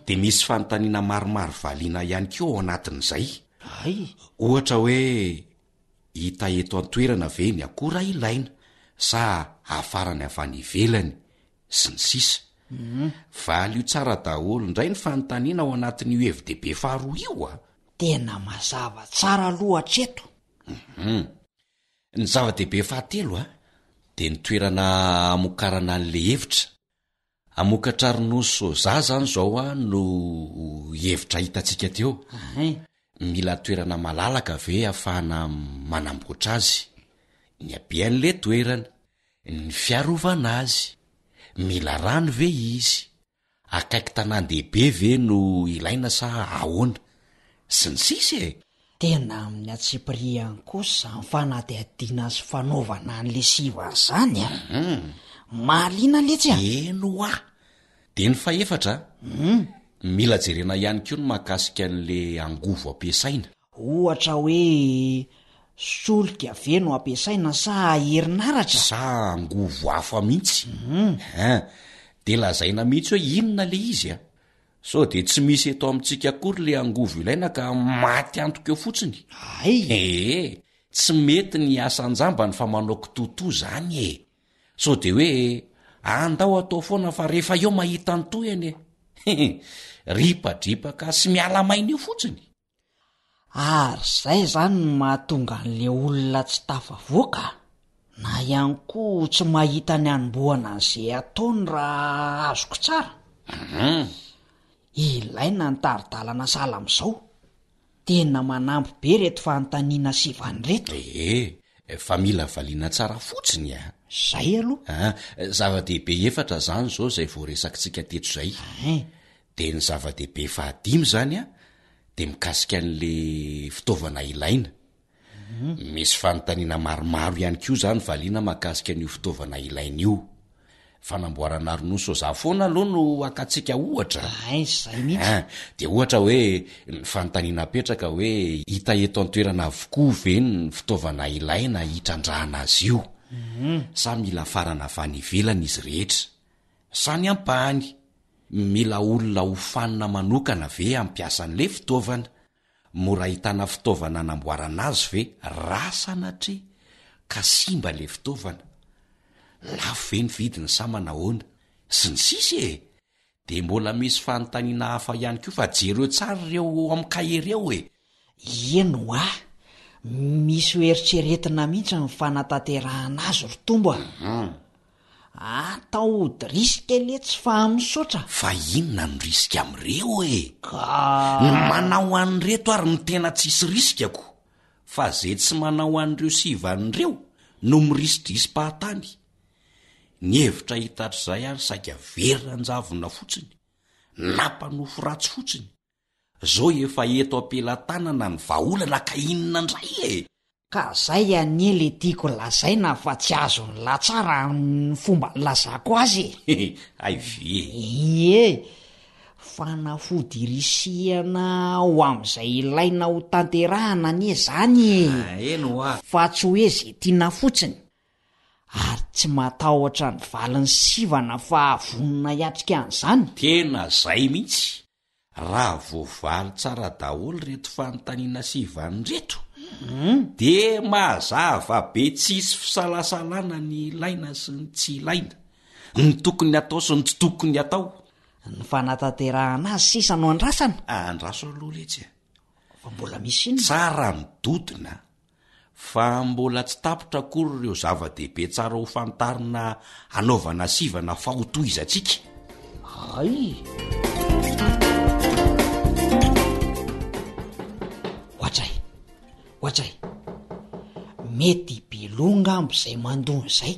De misy fanontaniana maromaro valiana ihany koa ao anatin'izay. Ohatra hoe hita eto an-toerana ve ny akora ilaina sa hafarany avy any ivelany sy ny sisa. Valy io tsara daholo indray ny fanontaniana ao anatin'io FDB faharoa io Tena mazava tsara aloha hatreto. Ny zava-dehibe fahatelo de ny toerana amokarana an'le hevitra. Amokatra ronono soja zany zao no hevitra hitantsika teo. Mila toerana malalaka ve ahafahana manamboatra azy. Ny habean'le toerana, ny fiarovana azy, mila rano ve izy, akaiky tanan-dehibe ve no ilaina sa ahoana sy ny sisa Tena amin'ny atsipiriany kosa ny fanadihadiana sy fanaovana an'le sivana zany mahaliana letsy eno de ny fahefatra mila jerena ihany koa ny mahakasika an'le angovo ampiasaina. Ohatra hoe solika ve no ampiasaina sa herinaratra sa angovo hafa mihitsy. De lazaina mihitsy hoe inona le izy so de tsy misy eto amintsika akory le angovo ilaina ka maty antoka eo fotsiny. Tsy mety ny asan-jamba ny famanaoko toto zany so de hoe andao atao foana fa rehefa eo mahita ny toyany ripadripaka sy miala maina io fotsiny. Ary zay zany no mahatonga an'le olona tsy tafavoaka na ihany koa tsy mahita ny anombohana an'izay ataony raha azoko tsara. Ilaina ny taridalana sala amin'izao. Tena manampy be reto fanontaniana sivany reto. Fa mila valiana tsara fotsiny Zay aloha zava-dehibe efatra zany zao zay voaresakitsika teto zay. De ny zava-dehibe fahadimy zany de mikasika an'le fitaovana ilaina. Misy fanontaniana maromaro ihany koa zany valiana mahakasika an'io fitaovana ilaina io. fanamboarana ronoso za foana aloha no akatsika ohatra zay mihitsy de ohatra hoe ny fanontaniana petraka hoe hita eto antoerana avokoa ve ny fitaovana ilaina hitrandrahana azy io sa mila farana avany ivelana izy rehetra sany ampany mila olona hofanina manokana ve ampiasan'le fitaovana mora hitana fitaovana namboarana azy ve rasanatre ka simba le fitaovana lafo ve ny vidiny sa manahoana sy ny sisy de mbola misy fanontaniana hafa ihany koa fa jereo tsara reo amin'ny kahereo eno misy hoeritreretina mihitsy ny fanatanterahana azy rotombo ataody riska le tsy fa misaotra fa inona ny riska am'ireo ny manao an'reto ary ny tena tsisy riskako fa zay tsy manao an'ireo sivan'ireo no mirisitrisy-pahatany ny hevitra hitatr' izay ary saika veryranjavona fotsiny nampanofo ratsy fotsiny zao efa eto ampelantanana ny vaolana ka inona ndray ka zay anie le tiako lazaina fa tsy azo ny latsara ny fomba nylazako azy fanafody irisihana ho am'izay ilaina ho tanterahana anie zany fa tsy hoe zay tiana fotsiny ary tsy matahotra ny valiny sivana fa vonona hiatrika an'izany tena zay mihitsy raha voavaly tsara daholo reto fanontaniana sivany reto de mazava be tsisy fisalasalana ny ilaina sy ny tsy ilaina ny tokony atao sy ny tsy tokony atao ny fanatanterahana azy sisa no andrasana andraso aloha letsy fa mbola misy iny tsara midodina fa mbola tsy tapotra akory ireo zava-dehibe tsara ho fantarina anaovana sivana fa ho tohizatsika ohatray mety belonga amb'izay mandony zay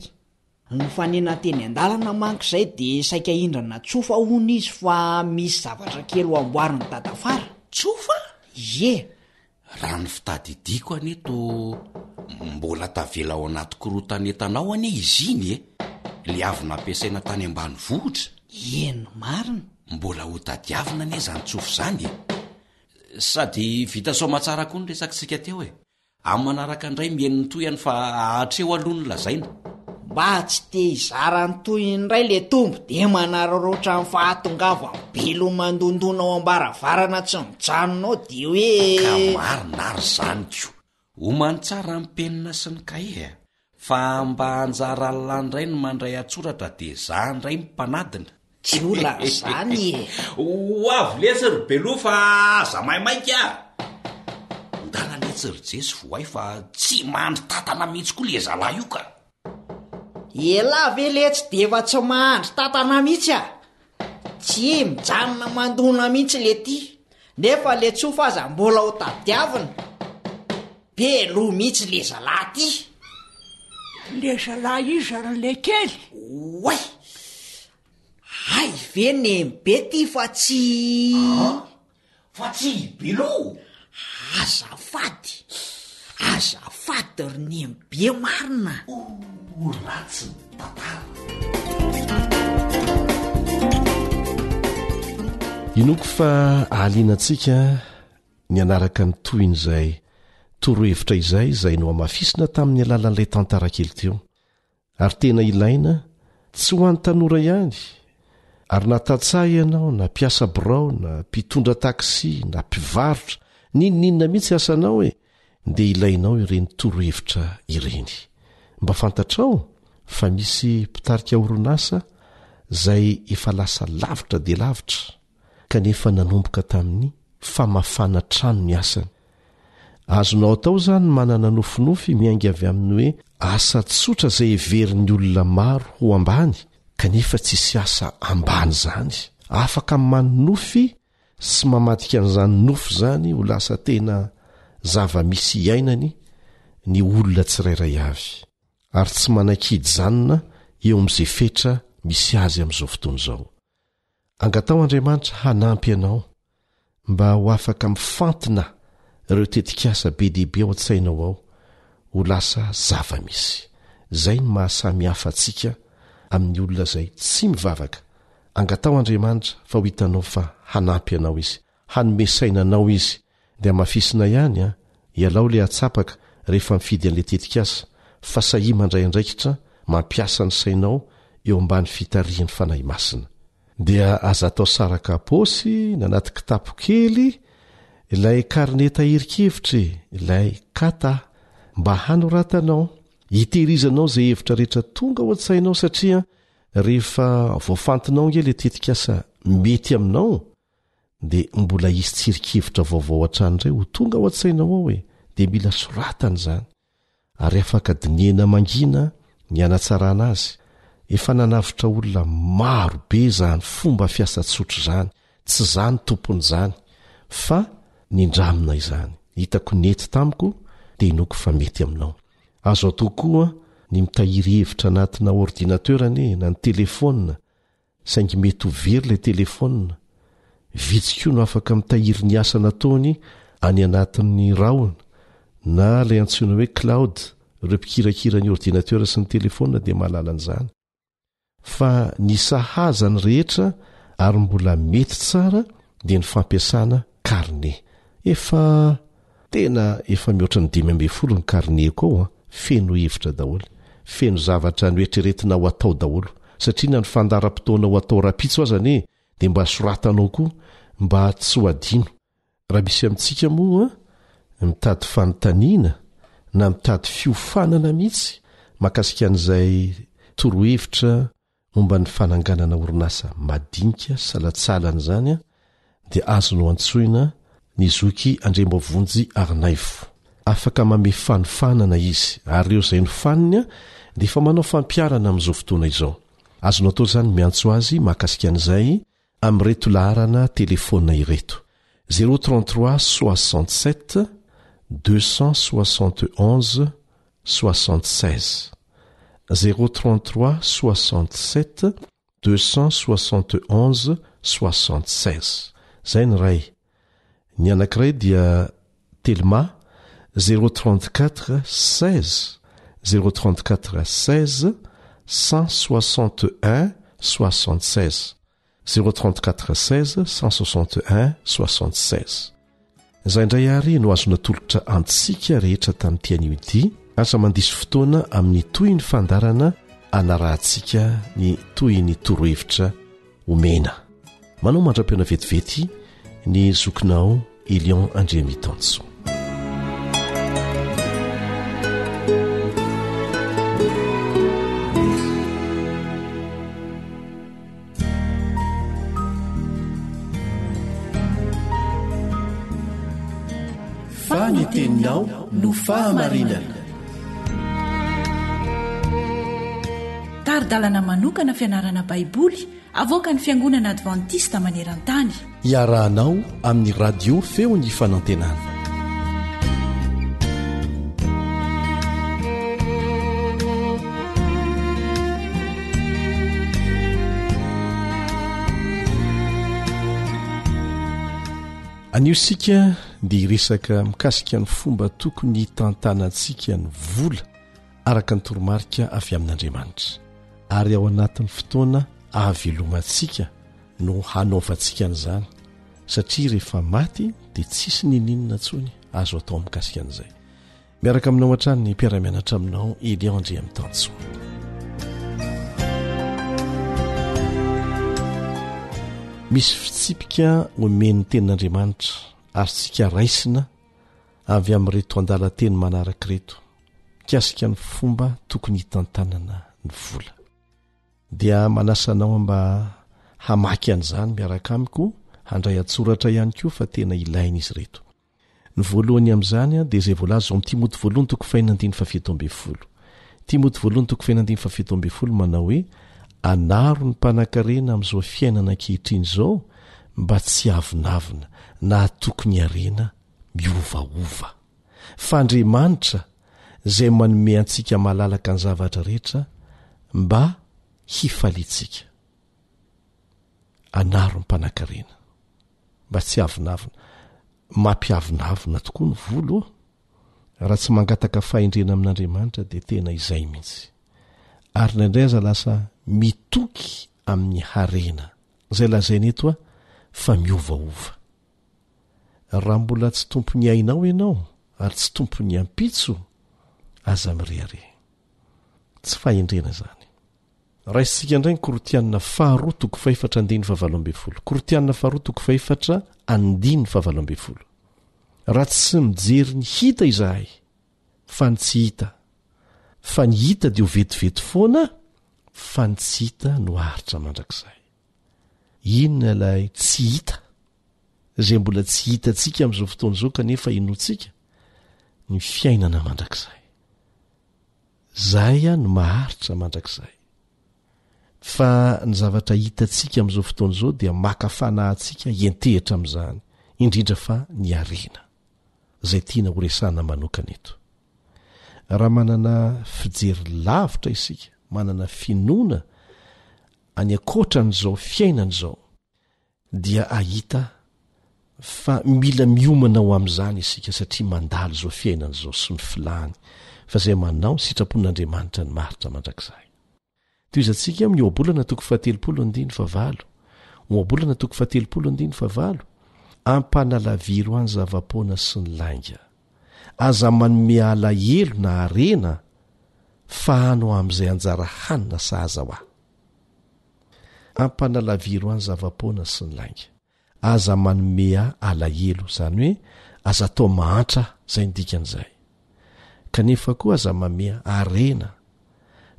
ny fanena teny an-dalana manko zay de saika indrana tsofa hony izy fa misy zavatra kely ho amboariny dadafara tsofa raha ny fitadidiako aneto mbola tavela ao anaty korotanetanao anie izy iny le avy nampiasaina tany ambany vohitra eno marina mbola ho tadiavina anie zany tsofa zany sady vita somatsara koa ny resakitsika teo amin'ny manaraka indray mieniny toyany fa ahatreo aloha ny lazaina mba tsy te hizarany toy indray le tombo de manararaotra ny fahatongava belo mandondona ao ambaravarana tsy mijanonao de hoe ka marina ary zany ko homany tsara ny penina sy ny kahe fa mba anjara lalàndray ny mandray atsoratra de za ndray mimpanadina tsy ola zany ho avy lesy ry belo fa za maimaika ndana letsy ry jesy voay fa tsy mahandry tatana mihitsy koa le zalahy io ka ela ve letsy de efa tsy mahandry tatana mihitsy tsy mijanona mandona mihitsy le ty nefa le tsofa aza mbola ho tadiavina be lo mihitsy le zalahy ty le zalahy izy ary le kely way hay vene be ty fa tsy belo azafady ry ny be marina ratsy tantara inoko fa ahalianantsika ny anaraka ny toyin'izay torohevitra izay no hamafisina tamin'ny alalan'ilay tantara kely teo ary tena ilaina tsy ho an'ny tanora ihany ary na tatsaha ianao na mpiasa birao na mpitondra taksi na mpivarotra ninonina mihitsy asanao dia ilainao ireny torohevitra ireny mba fantatrao fa misy mpitarika oronasa izay efa lasa lavitra dia lavitra kanefa nanomboka tamin'ny famafana trano ny asany azonao atao izany manana nofinofy miainga avy amin'ny hoe asa tsotra izay heverin'ny olona maro ho ambany kanefa tsisy asa ambany zany afaka manofy sy mamadika an'izany nofo zany ho lasa tena zava-misy iainany ny olona tsirairay avy ary tsy manakidy zanona eo amin'izay fetra misy azy amin'izao fotoana izao angatao Andriamanitra hanampy ianao mba ho afaka mifantina ireo tetikasa be dehibe ao an-tsainao ao ho lasa zava-misy zay ny mahasamy hafa antsika amin'ny olona izay tsy mivavaka. Angatao Andriamanitra fa ho hitanao fa hanampy anao izy, hanomesaina anao izy, dia mafisina ihany ialao le atsapaka rehefa mifidy an'le tetikasa, fa sahi mandray andraikitra mampiasa ny sainao eo ambany fitarian'ny fanahy masina. Dia aza atao saraka aposy na anaty kitapo kely ilay karneta herikevitra, ilay kata, mba hanoratanao, hitehirizanao zay hevitra rehetra tonga ao an-tsainao, satria rehefa voafantinao nge le tetikasa mety aminao dia mbola isy tsirikevitra vaovao hatrany ho tonga ao an-tsainao ao dia mila soratana izany, ary afaka dinihana mangina ny anatsarana azy. Efa nanavitra olona maro be izany fomba fiasa tsotra izany, tsy izany tompony izany, fa nindramina izany. Hitako nety tamiko dia inoko fa mety aminao. Azo atao koa ny mitahiry hevitra anatina ordinateur na ny telefona, saingy mety ho very ilay telefona. Vitsikoa no afaka mitahiry ny asa nataony any anatin'ny raona na ilay antsoina hoe cloud. Ireo mpikirakira ny ordinateur sy ny telefona dia mahalala an'izany. Fa ny sahazany rehetra ary mbola mety tsara dia ny fampiasana karne. Efa mihoatra ny 5 ny karneko ao, feno hevitra daholo, feno zavatra noetreretina ho atao daholo, satria na ny fandaram-potoana ho atao rapitso azany dia mba soratanao koa mba tsy ho adino. Raha misy amintsika moa mitady fanontaniana na mitady fiofanana mihitsy makasika an'izay torohevitra momba ny fananganana orinasa madinika salatsalana izany dia azonao antsoina ny zoky Andriambavonjy Arnaifo. Afaka mame fanofanana izy, ary ireo izay nofaniny dia efa manao fampiarana amin'izao fotoana izao. Azonao atao izany miantso azy makasika an'izay amin'ireto laharana telefona ireto: 033 67 271 76, 033 67 271 76. Zay ny ray. Ny anankiray dia Telma 034 16 034 16 161 76, 034 16 161 76. Izay indray ary no azona tolotra antsika rehetra tamin'ity anio ity, asa mandisy fotoana amin'ny toy ny fandarana anarahantsika ny toy ny torohevitra omena. Manao mandra-piona vetivety ny zokinao Elion Andriamitanso. Ny teninao no fahamarinana. Taridalana manokana fianarana baiboly avoaka ny Fiangonana Adventista maneran-tany. Iarahanao amin'ny radio feo ny fanantenana. Anio sika dia iresaka mikasika ny fomba tokony tantanantsika ny vola araka ny toromarika avy amin'Andriamanitra, ary ao anatin'ny fotoana ahavelomantsika no hanaovantsika an'izany, satria rehefa maty dia tsisy nininona ntsony azo atao mikasika an'izay. Miaraka aminao hatrany ny mpiara-mianatra aminao Elion Andriamitanso. Misy fitsipika omen'ny tenin'Andriamanitra ary tsika raisina avy amin'reto andalan-teny manaraka reto mikasika ny fomba tokony hitantanana ny vola. Dia manasanao mba hamaky an'izany miaraka amiko, handray atsoratra ihany koa fa tena ilaina izy reto. Ny voalohany amin'izany dia izay voalaza ao amin'ny Timoty 2:7-7. Timoty 2:7-7 manao hoe: anaro ny mpanankarena amin'izao fiainana ankehitriny izao mba tsy avinavina na tokony arena miovaova. Fa Andriamanitra izay manome antsika malalaka ny zavatra rehetra mba hifalitsika. Anaro ny mpanankarena mba tsy avinavina, mampiavinavina tokoa ny volo. Raha tsy mangataka fahendrena amin'Andriamanitra dia tena izay mihitsy. Ary indraindray aza lasa mitoky amin'ny harena zay lazainy eto a fa miovaova. Raha mbola tsy tompony ainao ianao ary tsy tompony ampitso aza mirehare, tsy fahendrena zany. Raisitsika indray ny Korotianina 2:4-7. Korotianina 2:4-7. Raha tsy mijery ny hita izahay fa ny tsy hita, fa ny hita dia ho vetivety foana, fa ny tsy hita no haritra mandrakizay. Inona ilay tsy hita izay mbola tsy hitantsika amin'izao fotoana izao kanefa inoantsika? Ny fiainana mandrakizay. Zay no maharitra mandrakizay. Fa ny zavatra hitantsika amin'izao fotoana izao dia maka fanahintsika entehitra amin'izany, indrindra fa ny arena zay tiana ho resana manokana eto. Raha manana fijery lavitra isika, manana finoana any ankoatran'izao fiainana izao, dia ahita fa mila miomana ho amin'izany isika satria mandalo izao fiainana izao sy ny filany fa izay manao ny sitrapon'Andriamanitra ny maharitra mandrakizay. Toy izantsika amin'ny ohabolana 17:9. Ohabolana 17:9. Ampanalaviro any zavapoana sy ny lainga, aza manome alahelo na arena fa hanao amin'izay anjara hanina sahaza ho ahy. Ampanalaviro any zavapoana sy ny lainga, aza manome alahelo, zany hoe aza atao mahantra zay ndikan'izay. Kanefa koa aza manome arena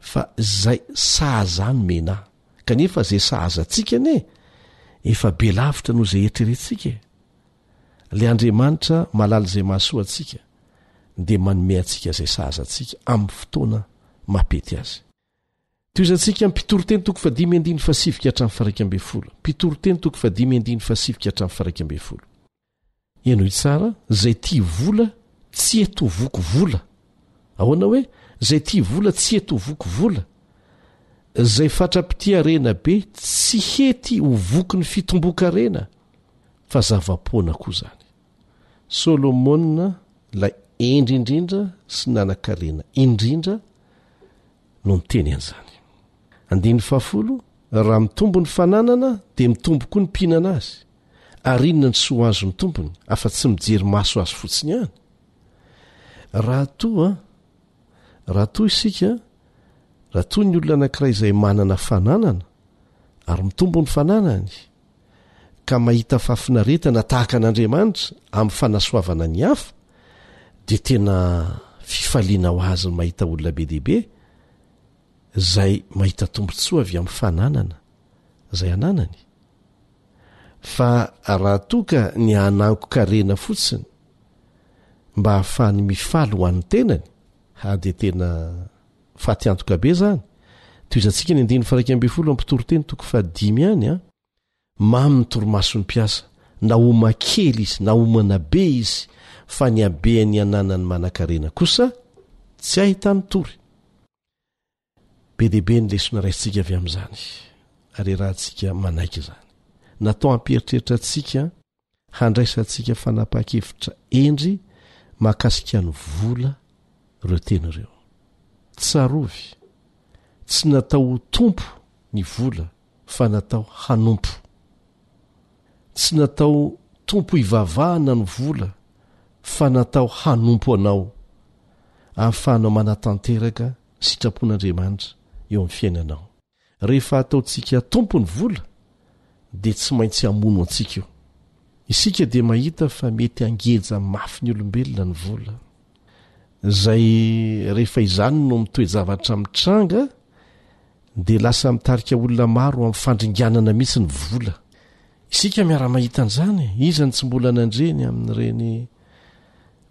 fa zay sahaza ny mena, kanefa zay sahaza antsika ne efa be lavitra noho zay eritreretintsika. Le Andriamanitra malala zay mahasoa antsika dia manome antsika zay sahaza antsika amin'ny fotoana mapety azy. Toy izantsika amin'ny Pitoroteny 5:7-8. Pitoroteny 5:7-8. Ianao tsara, zay tia vola tsy eto voko vola. Ahoana hoe zay tia vola tsy eto voko vola, zay fatrapiti arena be tsy hety ho voky ny fitombokarena, fa zavapoana koa zany. Solomona lay endrindrindra sy nanan-karena indrindra no niteny an'izany. 10. Raha mitombo ny fananana dia mitombo koa ny mpihinana azy, ary inona ny soa azo ny tompony afa tsy mijery maso azy fotsiny ihany. Raha toa isika, raha toa ny olona anankiray izay manana fananana ary mitombo ny fananany ka mahita fahafinaretana tahaka an'Andriamanitra amin'ny fanasoavana ny hafa, dia tena fifaliana ho azy mahita olona be dehibe zay mahita tombotsoa avy amin'ny fananana zay ananany. Fa raha toa ka ny anango-karena fotsiny mba hahafahany mifaly ho an'ny tenany, dia tena fatiantoka be zany. Toy izantsika ny 1:12 Pitoroteny 5:5 any a, mamy ny torimasony mpiasa, na oma kely izy na omana be izy, fa ny abeany ananany manan-karena kosa tsy ahitany tory. Be dehibe ny lesona raisitsika avy amin'izany, ary rahantsika manaiky izany. Natao hampieritreritra antsika handraisantsika fanapa-kevitra endry mahakasika ny vola ireo teny ireo. Tsarovy, tsy natao tompo ny vola fa natao hanompo. Tsy natao tompo ivavahana ny vola fa natao hanompo anao, ahafahanao manatanteraka sitrapon'Andriamanitra eo amin'ny fiainanao. Rehefa ataontsika tompo ny vola dia tsy maintsy hamono antsika io. Isika dia mahita fa mety angeja mafy ny olombelona ny vola, zay rehefa izany no mitoejavatra mitranga dia lasa mitarika olona maro amin'ny fandringanana mihitsy ny vola. Isika miara-mahita an'izany, izany tsy mbola nandreny amin'ireny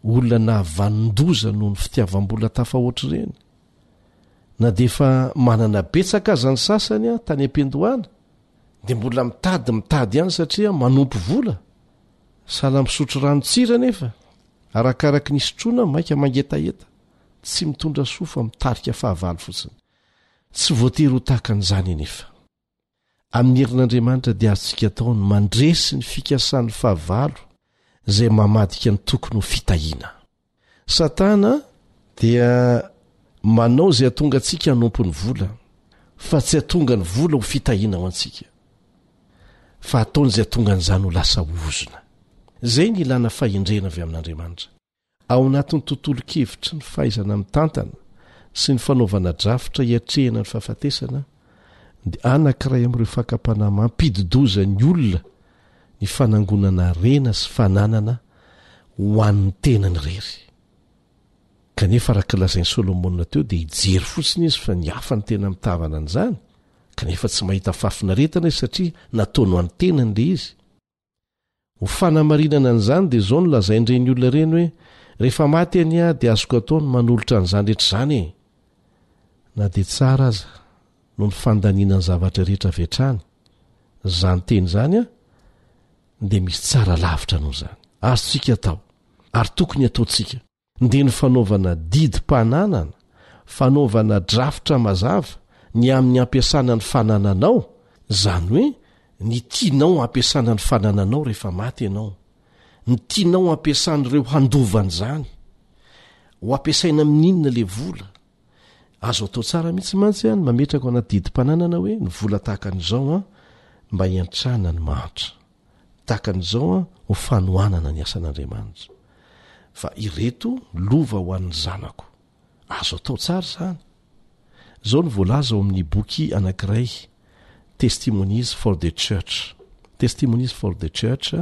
olona nahavanon-doza noho ny fitiavam-bola tafahoatra ireny, na dia efa manana betsaka aza ny sasany tany am-pendohana, dia mbola mitady ihany satria manompo vola. Sala misotro rano-tsira nefa arakaraka ny sotroana maika mangetaheta, tsy mitondra sofa mitarika fahavalo fotsiny. Tsy voatery ho tahaka an'izany nefa. Amin'ny herin'Andriamanitra dia azontsika atao ny mandresy ny fikasan'ny fahavalo zay mamadika ny tokony ho fitahiana. Satana dia manao zay atonga antsika hanompo ny vola, fa tsy atonga ny vola ho fitahiana ho antsika fa ataony izay atonga n'izany ho lasa ozona. Izay ny ilana fahendrena avy amin'Andriamanitra ao anatin'ny tontolo-kevitry ny fahaizana mitantana sy ny fanaovana drafitra hiatrehana ny fahafatesana dia anankiray amin'ireo fakapanahy mampididoza ny olona ny fanangonana rena sy fananana ho an'ny tenany rery. Kanefa raha kilazain'i Solomonina teo dia hijery fotsiny izy fa ny hafa ny tena mitavana an'izany, kanefa tsy mahita fafinaretana izy satria nataony ho an'ny tenany le izy. Ho fanamarinana an'izany dia izao no lazain'ireny olona ireny hoe rehefa maty any aho dia azoko ataony manolotra an'izany rehetra izany e. Na dia tsara aza no ny fandaniana ny zavatra rehetra avetrany, izany teny izany a dia misy tsara lavitra noho izany. Azontsika atao ary tokony ataontsika dia ny fanaovana didim-pananana, fanaovana drafitra mazava ny amin'ny ampiasana ny fanananao, izany hoe ny tianao ampiasana ny fanananao rehefa maty ianao, ny tianao ampiasan'ireo handovana izany, ho ampiasaina amin'inona le vola. Azo atao tsara mihitsy mantsy any mametraka ao anaty didim-pananana hoe ny vola tahaka an'izao a mba hiantrana ny mahatra, tahaka an'izao a ho fanohanana ny asan'Andriamanitra, fa ireto lova ho an'ny zanako. Azo atao tsara izany. Izao ny voalaza ao amin'ny boky anankiray Testimonies for the Church, Testimonies for the Church,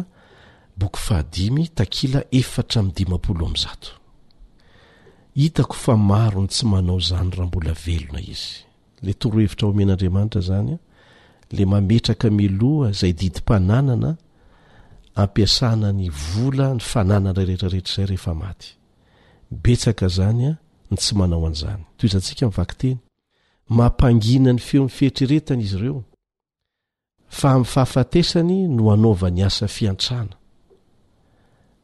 boky 5 takila 450. Hitako fa maro ny tsy manao izany raha mbola velona izy. Le torohevitra omen'Andriamanitra izany le mametraka miloha izay didim-pananana ampiasana ny vola ny fananana rehetrarehetra izay rehefa maty. Betsaka izany ny tsy manao an'izany. Toy izantsika mivaky teny, mampangina ny feon'ny fieritreretana izy ireo, fa amin'ny fahafatesany no anaovany asa fiantrana.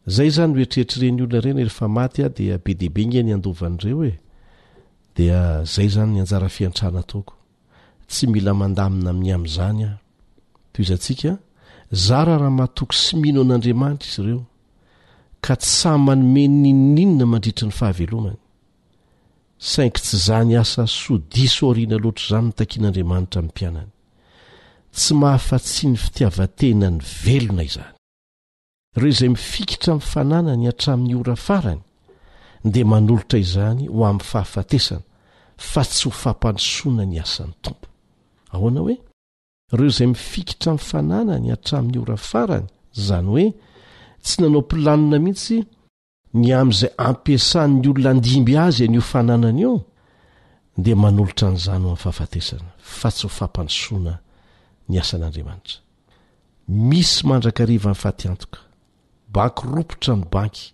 Zay izany hoetreritrereny olona ireny rehefa maty dia be dehibe ny andovan'ireo dia zay izany ny anjara fiantrana ataoko. Tsy mila mandamina amin'ny amin'izany aho. Toy izantsika zara raha mahatoky sy mino an'Andriamanitra izy ireo ka tsy samy manome ninninona mandritra ny fahavelomany. Saingy tsy zany asa sodiso aoriana loatra izany no takian'Andriamanitra amin'ny mpianany. Tsy mahafatsy ny fitiavan-tenany velona izany. Ireo izay mifikitra amin'ny fananany hatramin'ny ora farany dia manolotra izany ho amin'ny fahafatesana fa tsy ho fampandrosoana ny asan'ny tompo. Ahoana hoe? Ireo izay mifikitra amin'ny fananany hatramin'ny ora farany, izany hoe tsy nanao mpilanona mihitsy ny amin'izay ampiasan'ny olona andimby azy an'io fananana io, dia manolotra an'izany ho amin'ny fahafatesana fa tsy ho fampandrosoana ny asan'Andriamanitra. Misy mandrakariva amin'ny fatiantoka, banky ropotra ny banky,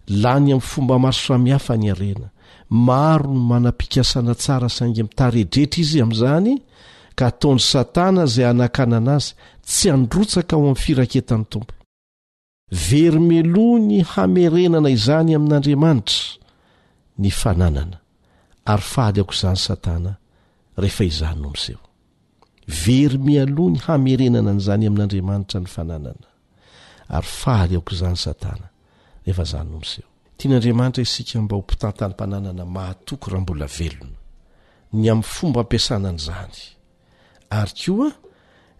lany amin'ny fomba maro samihafa ny arena, maro no manam-pikasana tsara saingy mitaredretra izy amin'izany ka ataony Satana izay anakanana azy tsy handrotsaka ao amin'ny firaketan'ny tompo. Verimeloa ny hamerenana izany amin'Andriamanitra ny fananana, ary faly aoka izany Satana rehefa izany no miseho. Verimeloa ny hamerenana n'izany amin'Andriamanitra ny fananana, ary faly aoka izany Satana rehefa izany no miseho. Tian'Andriamanitra isika mba ho mpitantanympananana mahatoky raha mbola velona ny amin'ny fomba ampiasana an'izany, ary koa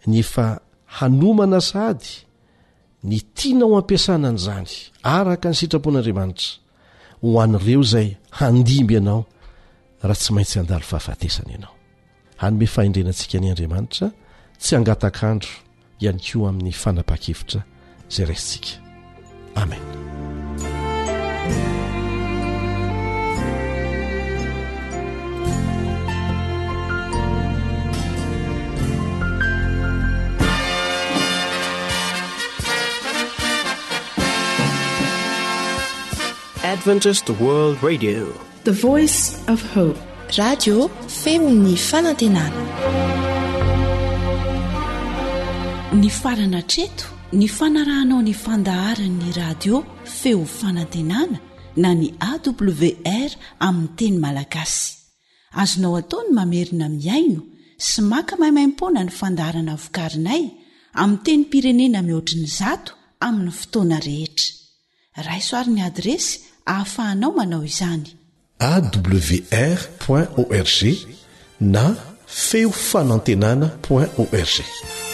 ny efa hanomana sady ny tianao ampiasana an'izany araka ny sitrapon'Andriamanitra ho an'ireo izay handimby ianao raha tsy maintsy handalo fahafatesana ianao. Hanome fahendrenantsika ny Andriamanitra tsy hangatakandro ihany koa amin'ny fanapa-kevitra izay raisintsika. Amen. Adventist World Radio, the voice of hope. Radio Femini Fanantenana. Ny farana treto, ny fanarahanao ny fandaharan'ny radio Feo Fanantenana na ny AWR amin'ny teny malagasy. Azonao ataony mamerina miaino sy maka maimaim-pona ny fandaharana vokarinay amin'ny teny pirenena mihoatriny 100 amin'ny fotoana rehetra. Raisoaryn'ny adresy ahafahanao manao izany. awr.org na feo fanantenana.org